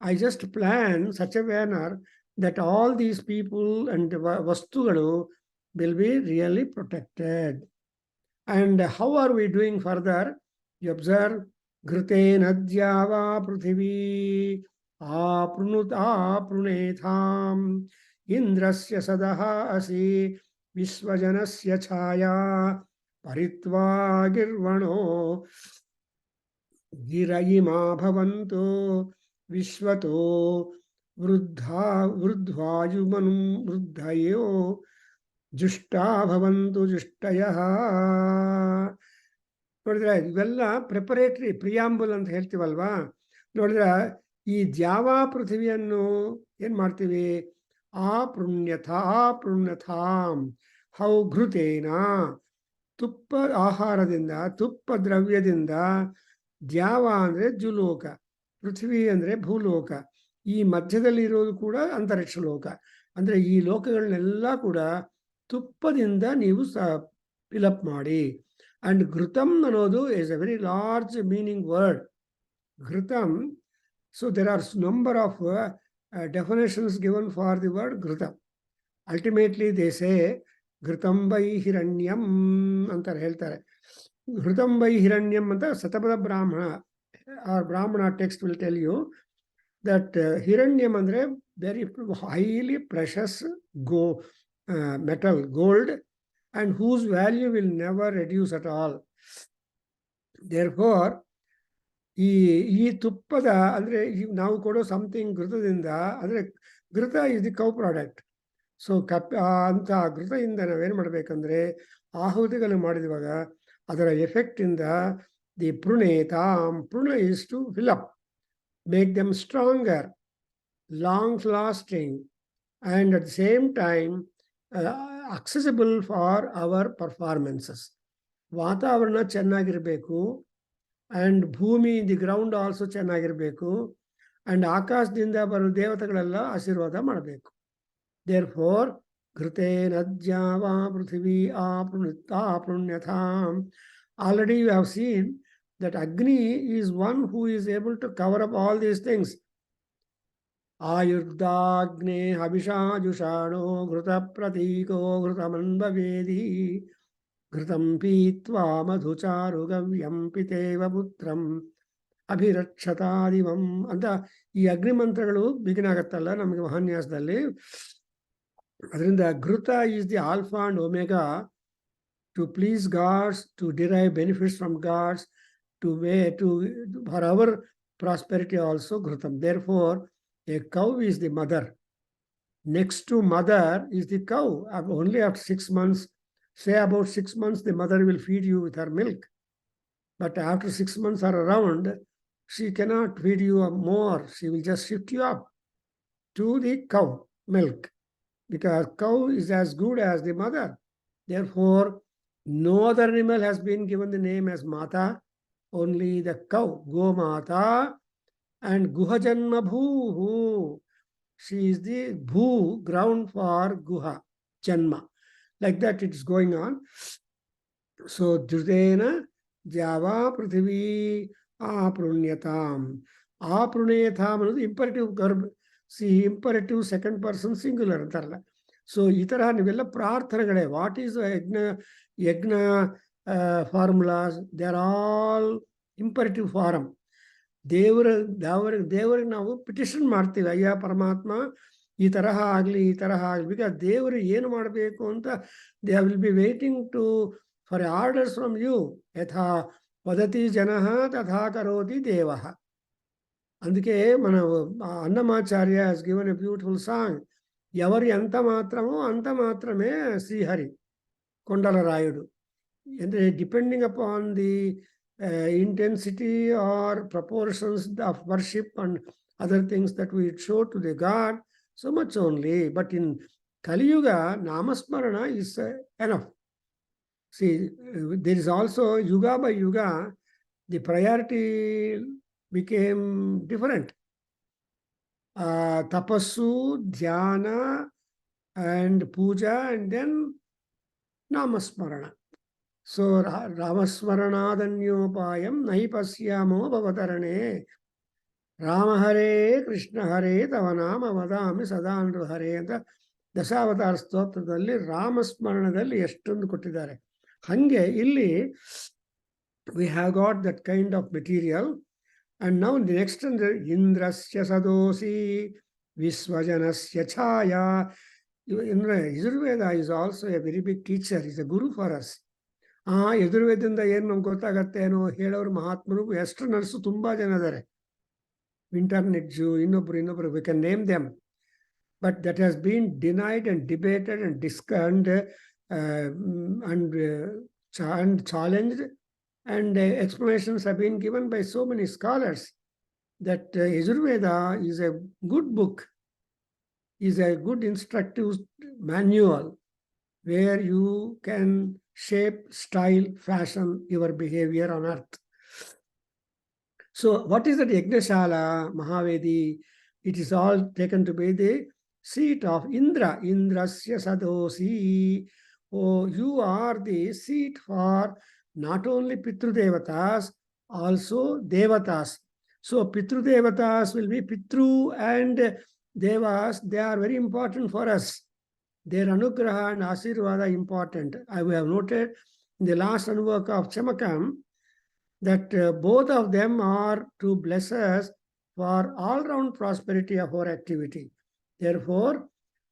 I just plan such a manner that all these people and Vastugalu will be really protected. And how are we doing further? You observe, Ghrutena Dhyava Pruthivi Aprunetham Indrasya Sadaha Asi Vishwajanasya Chaya Paritva Girvano Girayima Bhavanto Vishwato Vruddhayumanum Vruddhayo Jushta Bhavantu Jushtaya. ನೋಡಿದ್ರೆ ಇವೆಲ್ಲ preparatory ಪ್ರಿಯಾಂಬುಲ್ ಅಂತ ಹೇಳ್ತೀವಲ್ವಾ. ನೋಡಿದ್ರೆ ಈ ದ್ಯಾವಾ ಪೃಥ್ವಿಯನ್ನು ಏನ್ ಮಾಡ್ತೀವಿ, ಆಪೃಣ್ಯಥಾಂ how ಘೃತೇನ, ತುಪ್ಪ ಆಹಾರದಿಂದ, ತುಪ್ಪ ದ್ರವ್ಯದಿಂದ. ದ್ಯಾವ ಅಂದ್ರೆ ಜುಲೋಕ, ಪೃಥ್ವಿ ಅಂದ್ರೆ ಭೂಲೋಕ, ಈ ಮಧ್ಯದಲ್ಲಿ ಇರೋದು ಕೂಡ ಅಂತರಿಕ್ಷ ಲೋಕ. ಅಂದ್ರೆ ಈ ಲೋಕಗಳನ್ನೆಲ್ಲ ಕೂಡ ತುಪ್ಪದಿಂದ ನೀವು ಫಿಲಪ್ ಮಾಡಿ. And Ghrutam ಅನ್ನೋದು is a very large meaning word. Ghrutam, so there are number of definitions given for the word Ghrutam. Ultimately they say Ghrutam by Hiranyam ಅಂತ ಹೇಳ್ತಾರೆ. Ghrutam by Hiranyam ಅಂತ Satabada Brahmana or Brahmana text will tell you that Hiranyam ಅಂದ್ರೆ very highly precious metal, gold, and whose value will never reduce at all. Therefore, ಈ ತುಪ್ಪದ ಅಂದ್ರೆ ನಾವು ಕೊಡೋ something ಘೃತದಿಂದ, ಅಂದ್ರೆ ಘೃತ is the cow product. So ಅಂತ ಘೃತದಿಂದ ನಾವೇನು ಮಾಡ್ಬೇಕಂದ್ರೆ ಆಹುತಿಗಳು ಮಾಡಿದವಾಗ ಅದರ ಎಫೆಕ್ಟ್ ಇಂದ ದಿ ಪೃಣೇತಾಂ, ಪೃಣ is to fill up, make them stronger, long lasting, and at the same time accessible for our performances. ವಾತಾವರಣ ಚೆನ್ನಾಗಿರಬೇಕು, ಅಂಡ್ ಭೂಮಿ, ದಿ ಗ್ರೌಂಡ್ ಆಲ್ಸೋ ಚೆನ್ನಾಗಿರಬೇಕು, ಅಂಡ್ ಆಕಾಶದಿಂದ ಬರೋ ದೇವತೆಗಳೆಲ್ಲ ಆಶೀರ್ವಾದ ಮಾಡಬೇಕು. ದೇರ್ಫೋರ್ ಘೃತೇನ ದ್ಯಾವಾ ಪೃಥಿವೀ ಆಪೃಣ್ಯಥಾಂ. Already you have seen that Agni is one who is able to cover up all these things. Ayurdagne Habisha Jushano Ghruta Pratiko Ghruta Manbavedi. Ghritam pitva madhucharugavyam piteva putram ಅಭಿರಕ್ಷತಾದಿವಂ ಅಂತ ಈ ಅಗ್ನಿಮಂತ್ರಗಳು ಬಿಗಿನ್ ಆಗತ್ತಲ್ಲ ನಮಗೆ ಮಹಾನ್ಯಾಸದಲ್ಲಿ. ಅದರಿಂದ ಘೃತ is the alpha and omega to please gods, to derive benefits from gods, for our prosperity also ghrutam. Therefore, a cow is the mother. Next to mother is the cow. Only after 6 months, say about 6 months, the mother will feed you with her milk. But after 6 months are around, she cannot feed you more. She will just shift you up to the cow milk, because cow is as good as the mother. Therefore, no other animal has been given the name as Mata, only the cow, Gomata, and Guhajanma Bhuhu. She is the Bhu, ground for Guha, Janma. Like that it is going on. So, Judena Java Prithvi Aprunyatam. Aprunyatam is imperative verb. See, imperative second person singular ಅಂತಾರಲ್ಲ. So ಈ ಥರ ನೀವೆಲ್ಲ ಪ್ರಾರ್ಥನೆಗಳೇ. What is yajna formulas? They are all imperative form. ದೇವರಿಗೆ ನಾವು petition ಮಾಡ್ತೀವಿ, ಅಯ್ಯ ಪರಮಾತ್ಮ ಈ ತರಹ ಆಗಲಿ, ಈ ತರಹ ಆಗಲಿ. ಬಿಕಾಸ್ ದೇವರು ಏನು ಮಾಡಬೇಕು ಅಂತ they will be waiting to for orders from you. ಯಥಾ ವದತಿ ಜನಃ ತಥಾ ಕರೋತಿ ದೇವಃ. అందుకే మన Annamacharya has given a beautiful song. ఎవరు ఎంత మాత్రమో అంత మాత్రమే శ్రీహరి కొండలరాయుడు. అంటే depending upon the intensity or proportions of worship and other things that we show to the God, so much only. But in Kali Yuga, Namasmarana is enough. See, there is also yuga by yuga, the priority became different. Tapassu, dhyana, and puja, and then Namasmarana. So, Ramasmaranadanyopayam nahipasyamo bhavatarane. Rama Hare, Krishna Hare, Tavanama Vadami Sadandru Hare ಅಂತ ದಶಾವತಾರ ಸ್ತೋತ್ರದಲ್ಲಿ ರಾಮಸ್ಮರಣದಲ್ಲಿ ಎಷ್ಟೊಂದು ಕೊಟ್ಟಿದ್ದಾರೆ. ಹಂಗೆ ಇಲ್ಲಿ we have got that kind of material. And now the next one, Indrasya Sadosi Visvajanasya Chaya. Yajurveda is also a very big teacher, is a guru for us. ಯಜುರ್ವೇದದಿಂದ ಏನು ನಮ್ಗೆ ಗೊತ್ತಾಗತ್ತೆ ಏನೋ ಹೇಳೋರು ಮಹಾತ್ಮರು ಎಷ್ಟು ನರ್ಸು ತುಂಬಾ ಜನ ಇದ್ದಾರೆ. ಇಂಟರ್ನೆಟ್ಜು, ಇನ್ನೊಬ್ರು we can name them. But that has bean denied and debated and discussed and challenged, and explanations have been given by so many scholars that Yajurveda is a good book, is a good instructive manual where you can shape, style, fashion your behavior on earth. So what is that Yagnashala, Mahavedi? It is all taken to be the seat of Indra. Indrasya Sadosi. Oh, you are the seat for not only Pitru Devatas, also Devatas. So Pitru Devatas will be Pitru and Devas. They are very important for us. Their anugraha and asirvada important. I have noted in the last anuvaka of Chamakam that both of them are to bless us for all-round prosperity of our activity. Therefore,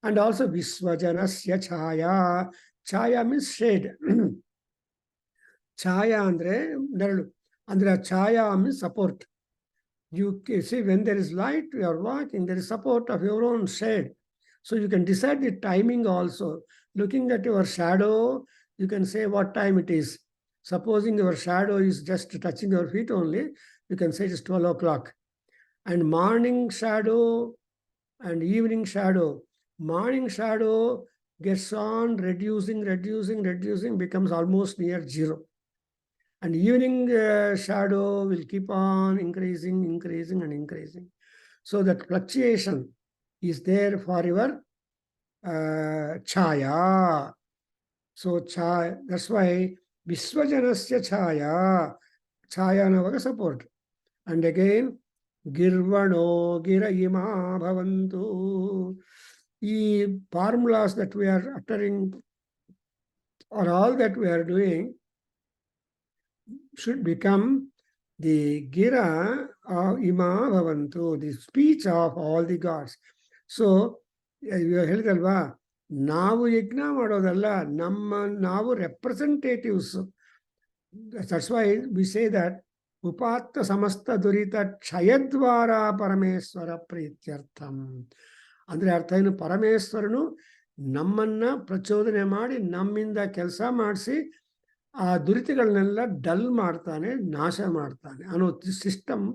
and also Visvajanasya Chaya. Chaya means shade. Chaya andre neralu. Andre Chaya means support. You see, when there is light, you are walking, there is support of your own shade. So you can decide the timing also. Looking at your shadow, you can say what time it is. Supposing your shadow is just touching your feet only, you can say it is 12 o'clock. And morning shadow and evening shadow. Morning shadow gets on reducing, becomes almost near zero. And evening shadow will keep on increasing. So that fluctuation is there for your chaya. So chaya, that's why Visvajanasya Chaya. Chaya navaga support. And again, Girvano Girayima Bhavantu. The formulas that we are uttering or all that we are doing should become the gira of ima bhavantu, the speech of all the gods. So, you ಹೇಳಿದಲ್ವಾ, ನಾವು ಯಜ್ಞ ಮಾಡೋದಲ್ಲ, ನಾವು representatives. That's why we say that upatta samasta durita ಕ್ಷಯದ್ವಾರ Parameshwara ಪ್ರೀತ್ಯರ್ಥಂ. ಅಂದ್ರೆ ಅರ್ಥ ಏನು, ಪರಮೇಶ್ವರನು ನಮ್ಮನ್ನ ಪ್ರಚೋದನೆ ಮಾಡಿ ನಮ್ಮಿಂದ ಕೆಲಸ ಮಾಡಿಸಿ ಆ ದುರಿತಗಳನ್ನೆಲ್ಲ ಡಲ್ ಮಾಡ್ತಾನೆ, ನಾಶ ಮಾಡ್ತಾನೆ ಅನ್ನೋ system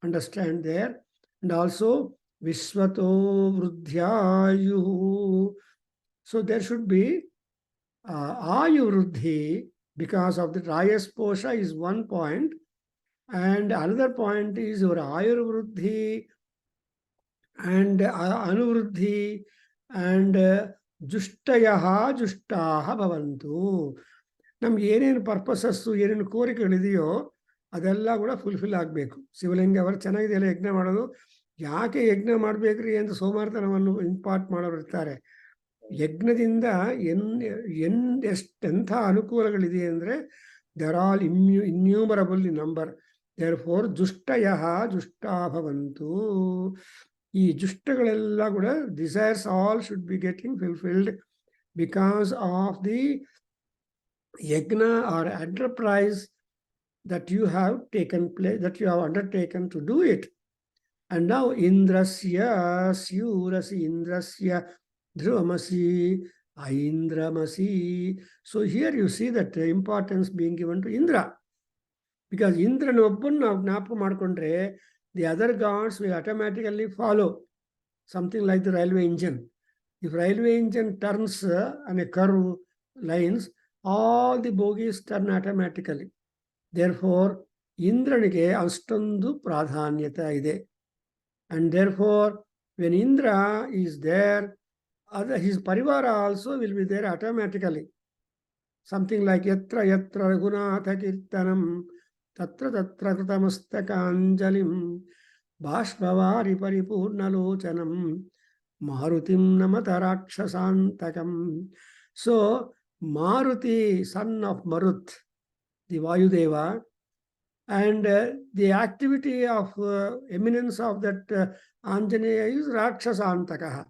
understand there. And also ವಿಶ್ವತೋ ವೃದ್ಧ್ಯಾಯು. ಸೊ ದೇರ್ ಶುಡ್ ಬಿ ಆಯು ವೃದ್ಧಿ, because of the Rayas Posha is one point, and another point is your Ayur Vruddhi and Anuvruddhi and Jushtayaha Jushtaha Bhavantu. ನಮ್ಗೆ ಏನೇನು ಪರ್ಪಸಸ್ಸು, ಏನೇನು ಕೋರಿಕೆಗಳಿದೆಯೋ ಅದೆಲ್ಲ ಕೂಡ fulfil ಆಗಬೇಕು. ಶಿವಲಿಂಗ ಅವರು ಚೆನ್ನಾಗಿದೆಯಲ್ಲ ಯಜ್ಞ ಮಾಡೋದು, ಯಾಕೆ ಯಜ್ಞ ಮಾಡಬೇಕ್ರಿ ಅಂತ ಸೋಮಾರ್ತನವನ್ನು ಇಂಪಾರ್ಟ್ ಮಾಡೋರು ಇರ್ತಾರೆ. ಯಜ್ಞದಿಂದ ಎಂಥ ಅನುಕೂಲಗಳಿದೆ ಅಂದರೆ there all innumerable in number. Therefore ಜುಷ್ಟಯ ಜುಷ್ಟಾ ಭವಂತು. ಈ ಜುಷ್ಟಗಳೆಲ್ಲ ಕೂಡ desires all should be getting fulfilled because of the yajna or enterprise that you have taken place, that you have undertaken to do it. And now Indrasya Syurasi Indrasya Dhruvamasi Aindramasi. So here you see that the importance being given to Indra. Because Indra nobbun gnapaka madkondre the other gods will automatically follow. Something like the railway engine. If railway engine turns on a curve lines, all the bogies turn automatically. Therefore, Indranike astondu pradhanyata ide. And therefore, when Indra is there, his parivara also will be there automatically. Something like yatra yatra raghunatha kirtanam tatra tatra krutamustakanjalim bhashvavari paripurnalochanam marutim namata rakshasantakam. So, Maruti, son of Marut, the Vayudeva, and the activity of eminence of that Anjaneya is Rakshasantakaha.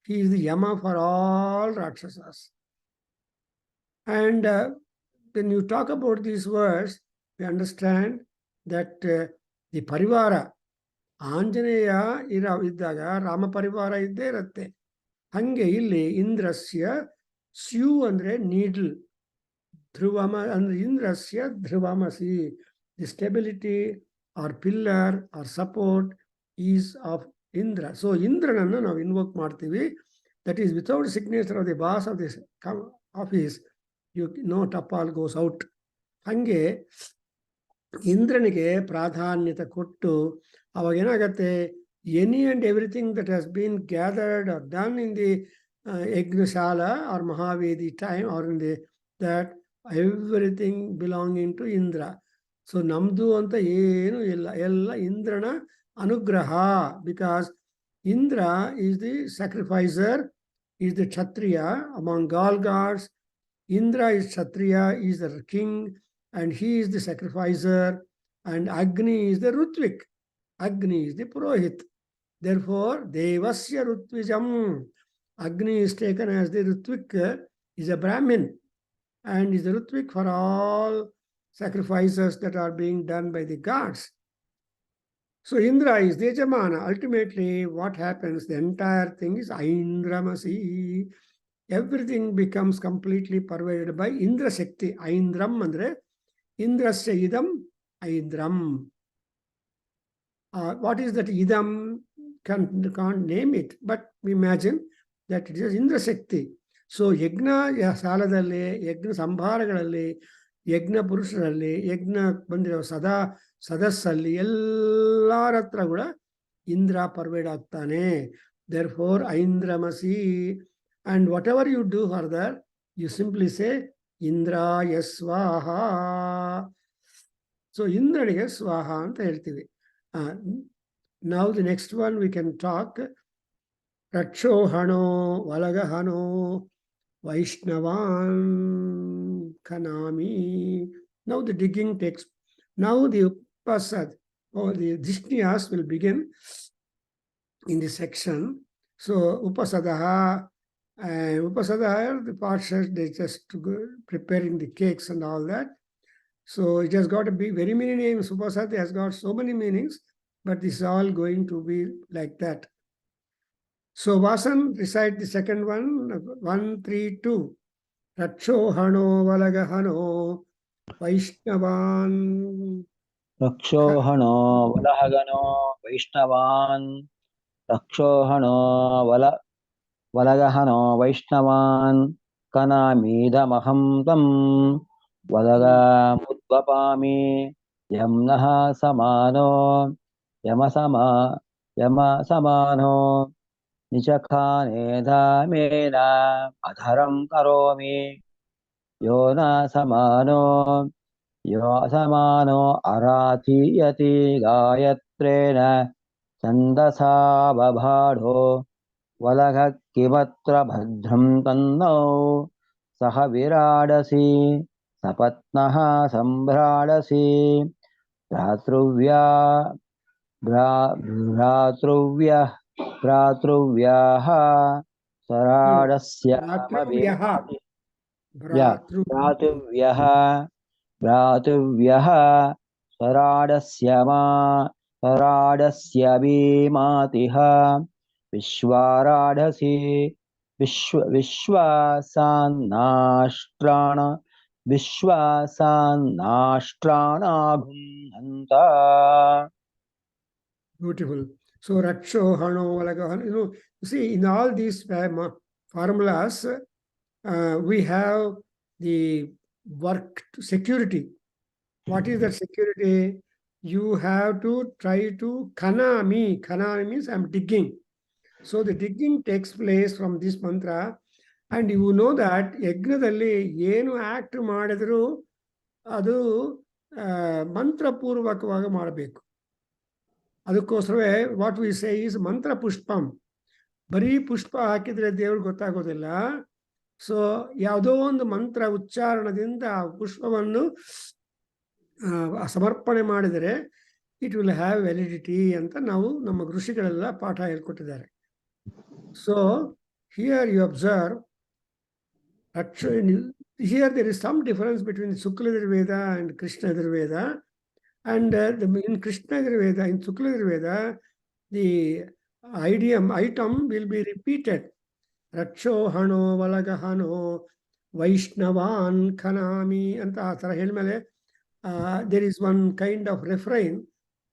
He is the Yama for all Rakshasas. And when you talk about these words, we understand that the Parivara, Anjaneya iddaga Rama Parivara idde irutte. Hange illi Indrasya Syu andre needle. Dhruvama and Indrasya Dhruvamasi. The stability or pillar or support is of Indra. So Indrananna now invoke ಮಾಡ್ತೀವಿ. That is without signature of the boss of this office, you know tapal goes out. ಹಂಗೆ ಇಂದ್ರನಿಗೆ ಪ್ರಾಧಾನ್ಯತೆ ಕೊಟ್ಟು ಅವಾಗ ಏನಾಗತ್ತೆ, any and everything that has been gathered or done in the yajnashala or mahavedi time or in the that everything belonging to Indra. So ನಮ್ದು ಅಂತ ಏನು ಇಲ್ಲ, ಎಲ್ಲ ಇಂದ್ರನ ಅನುಗ್ರಹ. Because Indra is the sacrificer, is the kshatriya among all gods. Indra is Kshatriya, is the king, and he is the sacrificer, and Agni is the Rutvik. Agni is the Purohit. Therefore, Devasya Rutvijam. Agni is taken as the Rutvik, is a Brahmin, and is the Rutvik for all sacrifices that are being done by the gods. So Indra is the Yajamana. Ultimately, what happens, the entire thing is Aindramasi. Everything becomes completely pervaded by Indra Shakti. Aindram andre Indrasya idam Aindram. What is that idam? Can't name it, but we imagine that it is Indra Shakti. So ಯಜ್ಞ ಶಾಲದಲ್ಲಿ, ಯಜ್ಞ ಸಂಭಾರಗಳಲ್ಲಿ, ಯಜ್ಞ ಪುರುಷರಲ್ಲಿ, ಯಜ್ಞ ಬಂದಿರೋ ಸದಸ್ಸಲ್ಲಿ ಎಲ್ಲರ ಹತ್ರ ಕೂಡ Indra pervade ಆಗ್ತಾನೆ. Therefore Aindramasi. And whatever you do further, you simply say Indraya Swaha. So Indraniga Swaha anta heltivi. Now the next one we can talk. Rakshohano, Valagahano, Vaishnavan Kanami. Now the digging takes. Now the Upasad or the Dishniyas will begin in this section. So Upasadaha and Upasadaha, the Parshas, they just preparing the cakes and all that. So it has got a big, very many names. Upasad has got so many meanings, but this is all going to be like that. So Vasan, recite the second one, 1, 3, 2. Raksho Hano Valagahano Vaishnavan रक्षोहणो वलहगनो वैष्णवान् रक्षोहणो वलगहनो वैष्णवान् कनामीदमहं तं वलगामुद्वपामि यं नः समानो यमसमानो निचखानेधामेन अधरं करोमि यो न समानो यो असमानो अराधीयते गायत्रेण छन्दसा बभाढो वलगः किमत्र भद्रं तन्नो सह विराडसि सपत्नः सम्भ्राडसि भ्रातृव्याः स्वराडस्यामभिमाति भ्रातृव्यः स्वराडस्यभिमातिः विश्वासान्नाष्ट्राणाघुंहन्त. Beautiful. So Raksho Hano Valagahano. You see, in all these formulas, we have the work security. What is that security? You have to try to kanami. Kanami means I'm digging. So the digging takes place from this mantra, and you know that ಯಜ್ಞದಲ್ಲಿ ಏನು act ಮಾಡಿದ್ರು ಅದು ಮಂತ್ರಪೂರ್ವಕವಾಗಿ ಮಾಡಬೇಕು. ಅದಕ್ಕೋಸ್ಕರವೇ what we say is ಮಂತ್ರ ಪುಷ್ಪಂ. ಬರೀ ಪುಷ್ಪ ಹಾಕಿದ್ರೆ ದೇವ್ರಿಗೆ ಗೊತ್ತಾಗೋದಿಲ್ಲ. ಸೊ ಯಾವುದೋ ಒಂದು ಮಂತ್ರ ಉಚ್ಚಾರಣದಿಂದ ಆ ಪುಷ್ಪವನ್ನು ಸಮರ್ಪಣೆ ಮಾಡಿದರೆ ಇಟ್ ವಿಲ್ ಹ್ಯಾವ್ ವ್ಯಾಲಿಡಿಟಿ ಅಂತ ನಾವು ನಮ್ಮ ಋಷಿಗಳೆಲ್ಲ ಪಾಠ ಹೇಳ್ಕೊಟ್ಟಿದ್ದಾರೆ. So here you observe, here there is some difference between Shukla Yajurveda and Krishna Yajurveda. And in Krishna Yajurveda, in Shukla Yajurveda, the item will be repeated. Raksho Hano Valagahano Vaishnavan Kanami anta athara helmele there is one kind of refrain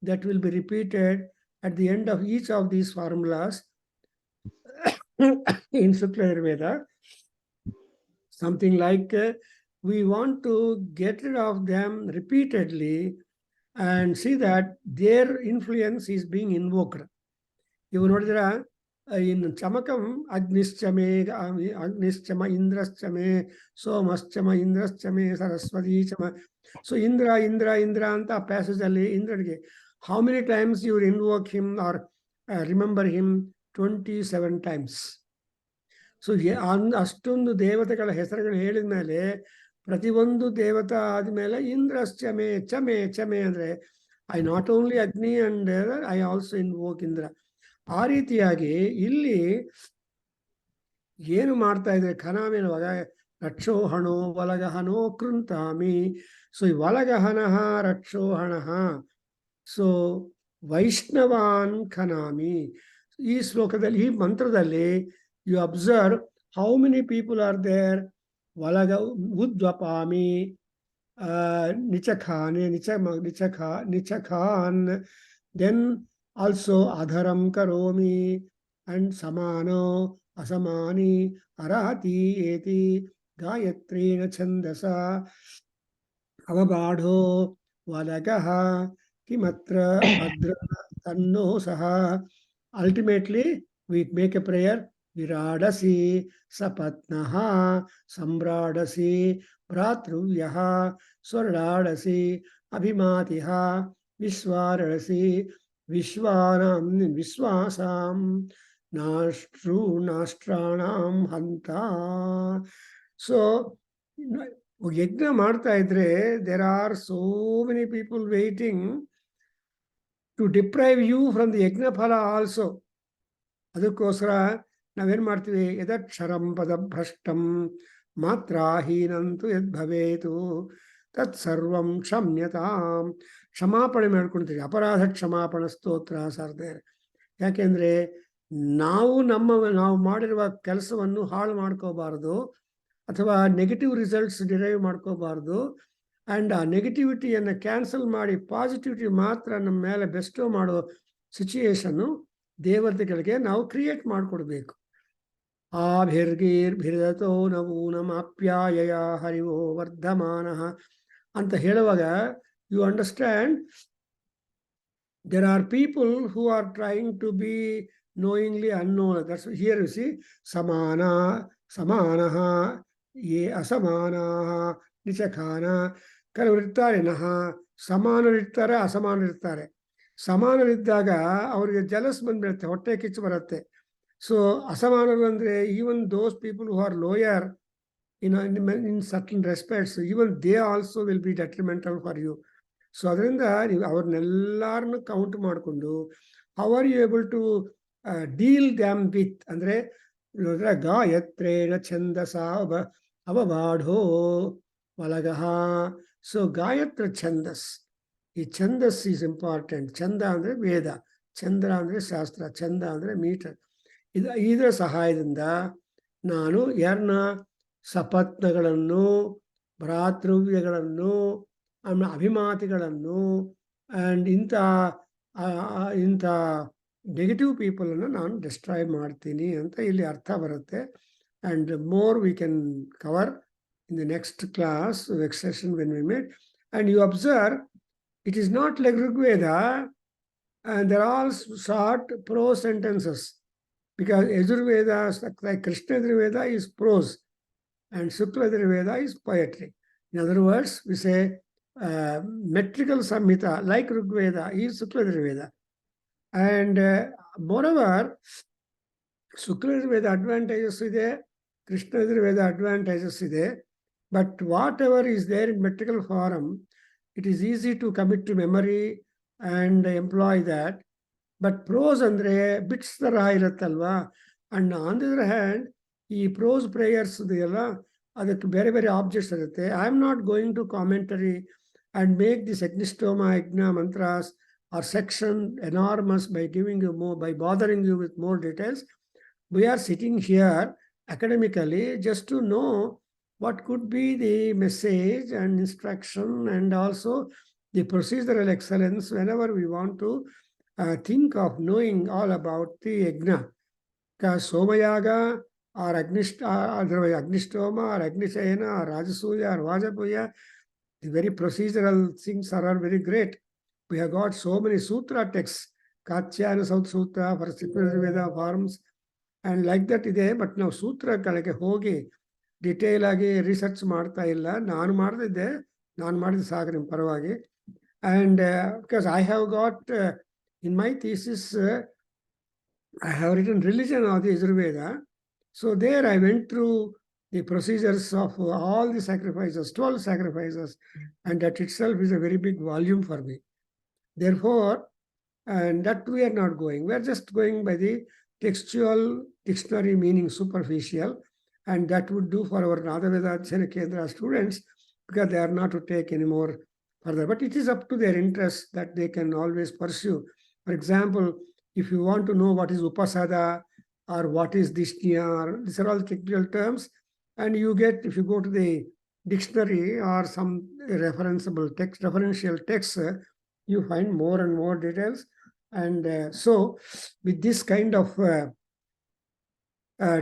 that will be repeated at the end of each of these formulas in Shukla Yajurveda. Something like we want to get rid of them repeatedly and see that their influence is being invoked. You notice in Chamakam, Agnischama, Indraschame, Somaschama, Indraschame, Saraswati Chama. So Indra anta passage alli Indra. How many times you invoke him or remember him? 27 times. So ಅಷ್ಟೊಂದು ದೇವತೆಗಳ ಹೆಸರುಗಳು ಹೇಳಿದ ಮೇಲೆ ಪ್ರತಿಯೊಂದು ದೇವತಾ ಆದಮೇಲೆ ಇಂದ್ರಶ್ಚಮೆ ಚಮೆ ಚಮೆ ಅಂದರೆ I not only ಅಗ್ನಿ and I also invoke Indra. ಆ ರೀತಿಯಾಗಿ ಇಲ್ಲಿ ಏನು ಮಾಡ್ತಾ ಇದ್ರೆ ಖನಾಮೇನುವಾಗ ರಕ್ಷೋಹಣೋ ವಲಗಹನೋ ಕೃಂತಾಮಿ. ಸೊ ಈ ವಲಗಹನಃ ರಕ್ಷೋಹಣಃ. ಸೊ ವೈಷ್ಣವಾನ್ ಖನಾಮಿ. ಈ ಶ್ಲೋಕದಲ್ಲಿ, ಈ ಮಂತ್ರದಲ್ಲಿ you observe how many people are there. Valaga Udvapami, Nichakhan, then also Adharam Karomi, and Samano, Asamani, Arahati, Eti, Gayatrina Chandasa, Avabadho, Valagaha, Kimatra, Bhadra, Tanno Saha. Ultimately, we make a prayer. Viradasi, Sapatnaha, Sambradasi, Bhratruvyaha, Swaradasi, Abhimatiha, Vishwaradasi, Vishwanam, Vishwasam, Nastru Nastranam Hanta. So, yajna ಮಾಡ್ತಾ ಇದ್ರೆ, there are so many people waiting to deprive you from the yajna phala also. ಅದಕ್ಕೋಸ್ಕರ ನಾವೇನ್ ಮಾಡ್ತೀವಿ, ಯದಕ್ಷರಂ ಪದಭ್ರಷ್ಟಂ ಮಾತ್ರಾಹೀನಂತು ಯದ್ಭವೇತು ತತ್ ಸರ್ವಂ ಕ್ಷಮ್ಯತಾಂ. ಕ್ಷಮಾಪಣೆ ಮಾಡ್ಕೊಳ್ತೀವಿ. ಅಪರಾಧ ಕ್ಷಮಾಪಣ ಸ್ತೋತ್ರ ಸಾರ್ದೆ. ಯಾಕೆಂದ್ರೆ ನಾವು ಮಾಡಿರುವ ಕೆಲಸವನ್ನು ಹಾಳು ಮಾಡ್ಕೋಬಾರದು, ಅಥವಾ ನೆಗೆಟಿವ್ ರಿಸಲ್ಟ್ಸ್ ಡಿರೈವ್ ಮಾಡ್ಕೋಬಾರ್ದು. ಆ್ಯಂಡ್ ಆ ನೆಗೆಟಿವಿಟಿಯನ್ನು ಕ್ಯಾನ್ಸಲ್ ಮಾಡಿ ಪಾಸಿಟಿವಿಟಿ ಮಾತ್ರ ನಮ್ಮ ಮೇಲೆ ಬೆಸ್ಟೋ ಮಾಡೋ ಸಿಚುಯೇಷನ್ನು ದೇವತೆಗಳಿಗೆ ನಾವು ಕ್ರಿಯೇಟ್ ಮಾಡಿಕೊಡ್ಬೇಕು. ಆಭಿರ್ಗೀರ್ಭಿರತೋ ನವೂನಮಾಪ್ಯಾಯ ಹರಿವೋ ವರ್ಧಮಾನ ಅಂತ ಹೇಳುವಾಗ you understand, there are people who are trying to be knowingly unknown. That's here you see, samana samanaha ye asamanaha nichakana. ಕೆಲವರು ಇರ್ತಾರೆ, ಸಮಾನರಿರ್ತಾರೆ, ಅಸಮಾನರಿರ್ತಾರೆ. ಸಮಾನರಿದ್ದಾಗ ಅವರಿಗೆ ಜಲಸ್ ಬಂದ್ಬಿಡುತ್ತೆ, ಹೊಟ್ಟೆ ಕಿಚ್ಚು ಬರುತ್ತೆ. ಸೊ ಅಸಮಾನರು ಅಂದರೆ even those people who are lower in certain respects, even they also will be detrimental for you. So ಅದರಿಂದ ನೀವು ಅವ್ರನ್ನೆಲ್ಲರನ್ನು ಕೌಂಟ್ ಮಾಡಿಕೊಂಡು how are you able to deal them with ಅಂದರೆ ಗಾಯತ್ರೇಣ ಛಂದಸ ಅವಬಾಢೋ ವಲಗಃ. ಸೊ ಗಾಯತ್ರ ಛಂದಸ್, ಈ ಛಂದಸ್ ಈಸ್ ಇಂಪಾರ್ಟೆಂಟ್. ಛಂದ ಅಂದರೆ ವೇದ, ಚಂದ್ರ ಅಂದರೆ ಶಾಸ್ತ್ರ, ಛಂದ ಅಂದರೆ ಮೀಟರ್. ಇದರ ಸಹಾಯದಿಂದ ನಾನು ಯಾರನ್ನ ಸಪತ್ನಗಳನ್ನು, ಭ್ರಾತೃವ್ಯಗಳನ್ನು, ಅಭಿಮಾತಿಗಳನ್ನು ಆ್ಯಂಡ್ ಇಂಥ ನೆಗೆಟಿವ್ ಪೀಪಲನ್ನು ನಾನು ಡಿಸ್ಟ್ರಾಯ್ ಮಾಡ್ತೀನಿ ಅಂತ ಇಲ್ಲಿ ಅರ್ಥ ಬರುತ್ತೆ. And more we can cover in the next class, next session when we meet. And you observe, it is not like Rigveda, and they're all short prose sentences, because Yajurveda, like Krishna Yajurveda, is prose and Shukla Yajurveda is poetry. In other words, we say metrical Samhita, like Rigveda, is Shukla Yajurveda. And moreover, Shukla Yajurveda advantages ide, Krishna Yajurveda advantages ide, but whatever is there in metrical form, it is easy to commit to memory and employ that. But prose andre bits tara iruttallwa. And on the other hand, ಈ prose prayers ಇದೆಯಲ್ಲ, ಅದಕ್ಕೆ ಬೇರೆ ಬೇರೆ objects ಇರುತ್ತೆ. I am not going to commentary and make this Agnistoma Yajna mantras or section enormous by giving you more, by bothering you with more details. We are sitting here academically just to know what could be the message and instruction, and also the procedural excellence whenever we want to think of knowing all about the yajna. Because Somayaga or Agnistoma or Agnichayana or Rajasuya or Vajapuya, the very procedural things are very great. We have got so many sutra texts, Katyayana South Sutra for Yajurveda forms, and like that ide. But now sutra kalage hogi detail ಆಗಿ research ಮಾಡ್ತಾ ಇಲ್ಲ. ನಾನು ಮಾಡಿದ ಸಾಕು ನಿಮ್ಮ ಪರವಾಗಿ. And because I have got in my thesis, I have written religion of the Yajurveda. So there I went through the procedures of all the sacrifices, 12 sacrifices, and that itself is a very big volume for me. Therefore, and that we are not going. We are just going by the textual dictionary meaning, superficial. And that would do for our Veda Kendra students, because they are not to take any more further. But it is up to their interest that they can always pursue. For example, if you want to know what is Upasada or what is Dishnya, these are all technical terms. And you get, if you go to the dictionary or some referential text, you find more and more details. And so with this kind of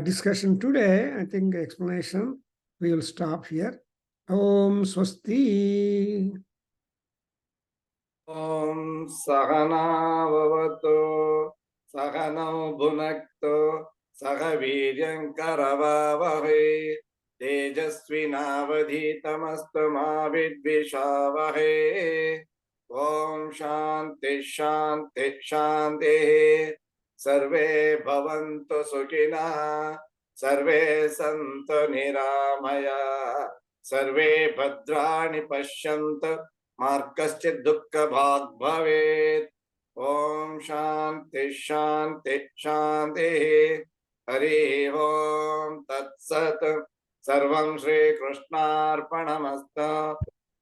discussion today, I think explanation, we will stop here. Om Swasti. Om Sahana Vavatu Sahanau Bhunaktu Sahaviryam Karavavahe Tejasvinavadhitamastu ma vidvishavahe. Om Shanti Shanti Shanti. सर्वे भवन्तु सुखिनः सर्वे सन्तु निरामयाः सर्वे भद्राणि पश्यन्तु मा कश्चित् दुःखभाग् भवेत् ओम शांति शांति शांति हरि ओम तत्सत् सर्वं श्री कृष्णार्पणमस्तु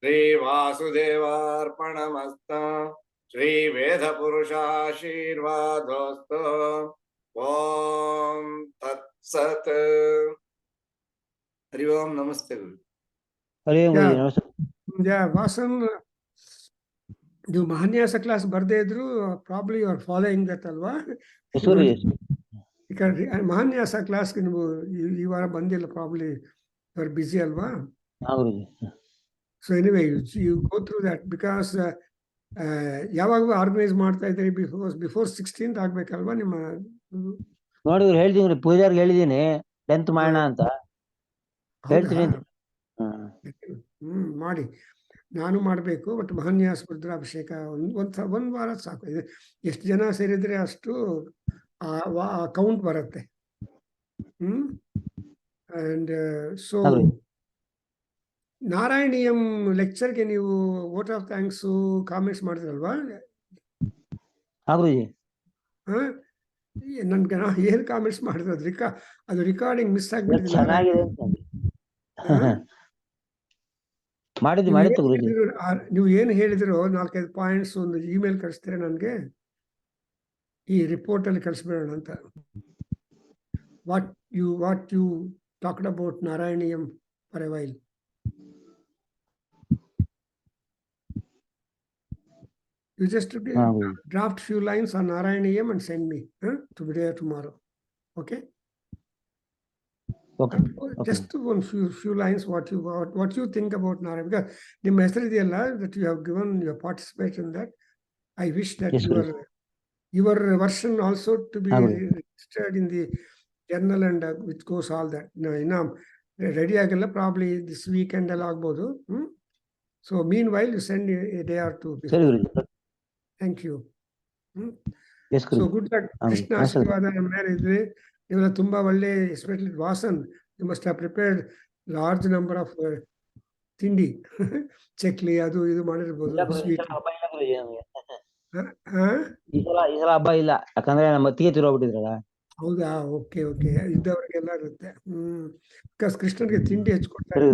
श्री वासुदेवार्पणमस्तु श्री वेद पुरुषाशीर्वादोस्तु ओम तत्सत् हरि ओम नमस्ते गुरु ಹರಿ ಓಂ ಗುರುಜಿ, ನಮಸ್ತೆ. ವಾಸನ್ ನೀವು ಮಹಾನ್ಯಾಸ ಕ್ಲಾಸ್ ಬರ್ದೇ ಇದ್ರು probably you are following that ಅಲ್ವಾ? ಎಸ್ ಗುರುಜಿ. ಮಹಾನ್ಯಾಸ ಕ್ಲಾಸ್ಗೆ ನೀವು ಈ ವಾರ ಬಂದಿಲ್ಲ, ಪ್ರಾಬ್ಲಿ ಯು ಆರ್ ಬಿಸಿ ಅಲ್ವಾ? ಹಾ Guruji. So anyway you go through that because ಯಾವಾಗ ಆರ್ಗನೈಸ್ ಮಾಡ್ತಾ ಇದ್ದೀರಿ? ಬಿಫೋರ್ 16th ಆಗ್ಬೇಕಲ್ವಾ ನಿಮ್ಮ? ನೋಡಿ ಇವ್ರು ಹೇಳ್ತೀನಿ, ಪೂಜಾರ್ಗೆ ಹೇಳಿದೀನಿ 10th ಮಾಡೋಣ ಅಂತ ಹೇಳ್ತೀನಿ. ಮಾಡಿ. ನಾನು ಮಾಡಬೇಕು, ಬಟ್ ಮಹಾನ್ಯಾಸ ರುದ್ರಾಭಿಷೇಕ ಒಂದ್ ವಾರ ಸಾಕು. ಎಷ್ಟು ಜನ ಸೇರಿದ್ರೆ ಅಷ್ಟು ಕೌಂಟ್ ಬರುತ್ತೆ. ಅಂಡ್ ಸೊ ನಾರಾಯಣೀಯಂ ಲೆಕ್ಚರ್ಗೆ ನೀವು ವೋಟ್ ಆಫ್ ಥ್ಯಾಂಕ್ಸ್ ಕಾಮೆಂಟ್ಸ್ ಮಾಡಿದ್ರಲ್ವಾ? ಹಾ ಗುರುಜಿ. ನನ್ಗೆ ಏನ್ ಕಾಮೆಂಟ್ಸ್ ಮಾಡಿದ್ರು ಅದು ರಿಕಾರ್ಡಿಂಗ್ ಮಿಸ್ ಆಗ್ಬಿಟ್ಟಿದೆ. ಚೆನ್ನಾಗಿದೆ ಮಾಡಿತ್ತು ಗುರುಜಿ. ನೀವು ಏನ್ ಹೇಳಿದ್ರು 4-5 ಪಾಯಿಂಟ್ಸ್ ಒಂದು ಇಮೇಲ್ ಕಳಿಸ್ತೀರಾ ನನ್ಗೆ? ಈ ರಿಪೋರ್ಟ್ ಅಲ್ಲಿ ಕಳಿಸ್ಬಿಡೋಣ ಅಂತ. What you talked about Narayaneeyam for a while. You just draft few lines on Narayaniyam and send me today or tomorrow. Okay? Okay. Just one few lines what you think about Narayan. Because the message that you have given, you have participated in that. I wish that yes, your version also to be registered in the journal and which goes all that. Ready agalla probably this weekend alagbodu. So meanwhile you send a day or two before. Thank you. Yes, so good luck. Krishna Yajurveda Taittiriya ಇವೆಲ್ಲ ತುಂಬಾ ಒಳ್ಳೆ, especially Vasan, you must have prepared large number of tindi, chakli ಅದು ಇದು ಮಾಡಿರ್ಬೋದು. Sweet ಈ ಸಲ ಹಬ್ಬ ಇಲ್ಲ, ಯಾಕಂದ್ರೆ ನಮ್ಮ ಅತ್ತಿಗೆ ತಿರೋಗ್ಬಿಟ್ಟಿದ್ರಲ್ಲ. ಹೌದಾ? ಓಕೆ ಇದ್ದವ್ರಿಗೆಲ್ಲ ಇರುತ್ತೆ. ಬಿಕಾಸ್ ಕೃಷ್ಣನ್ಗೆ ತಿಂಡಿ ಹಚ್ಕೊಡ್ತಾರೆ.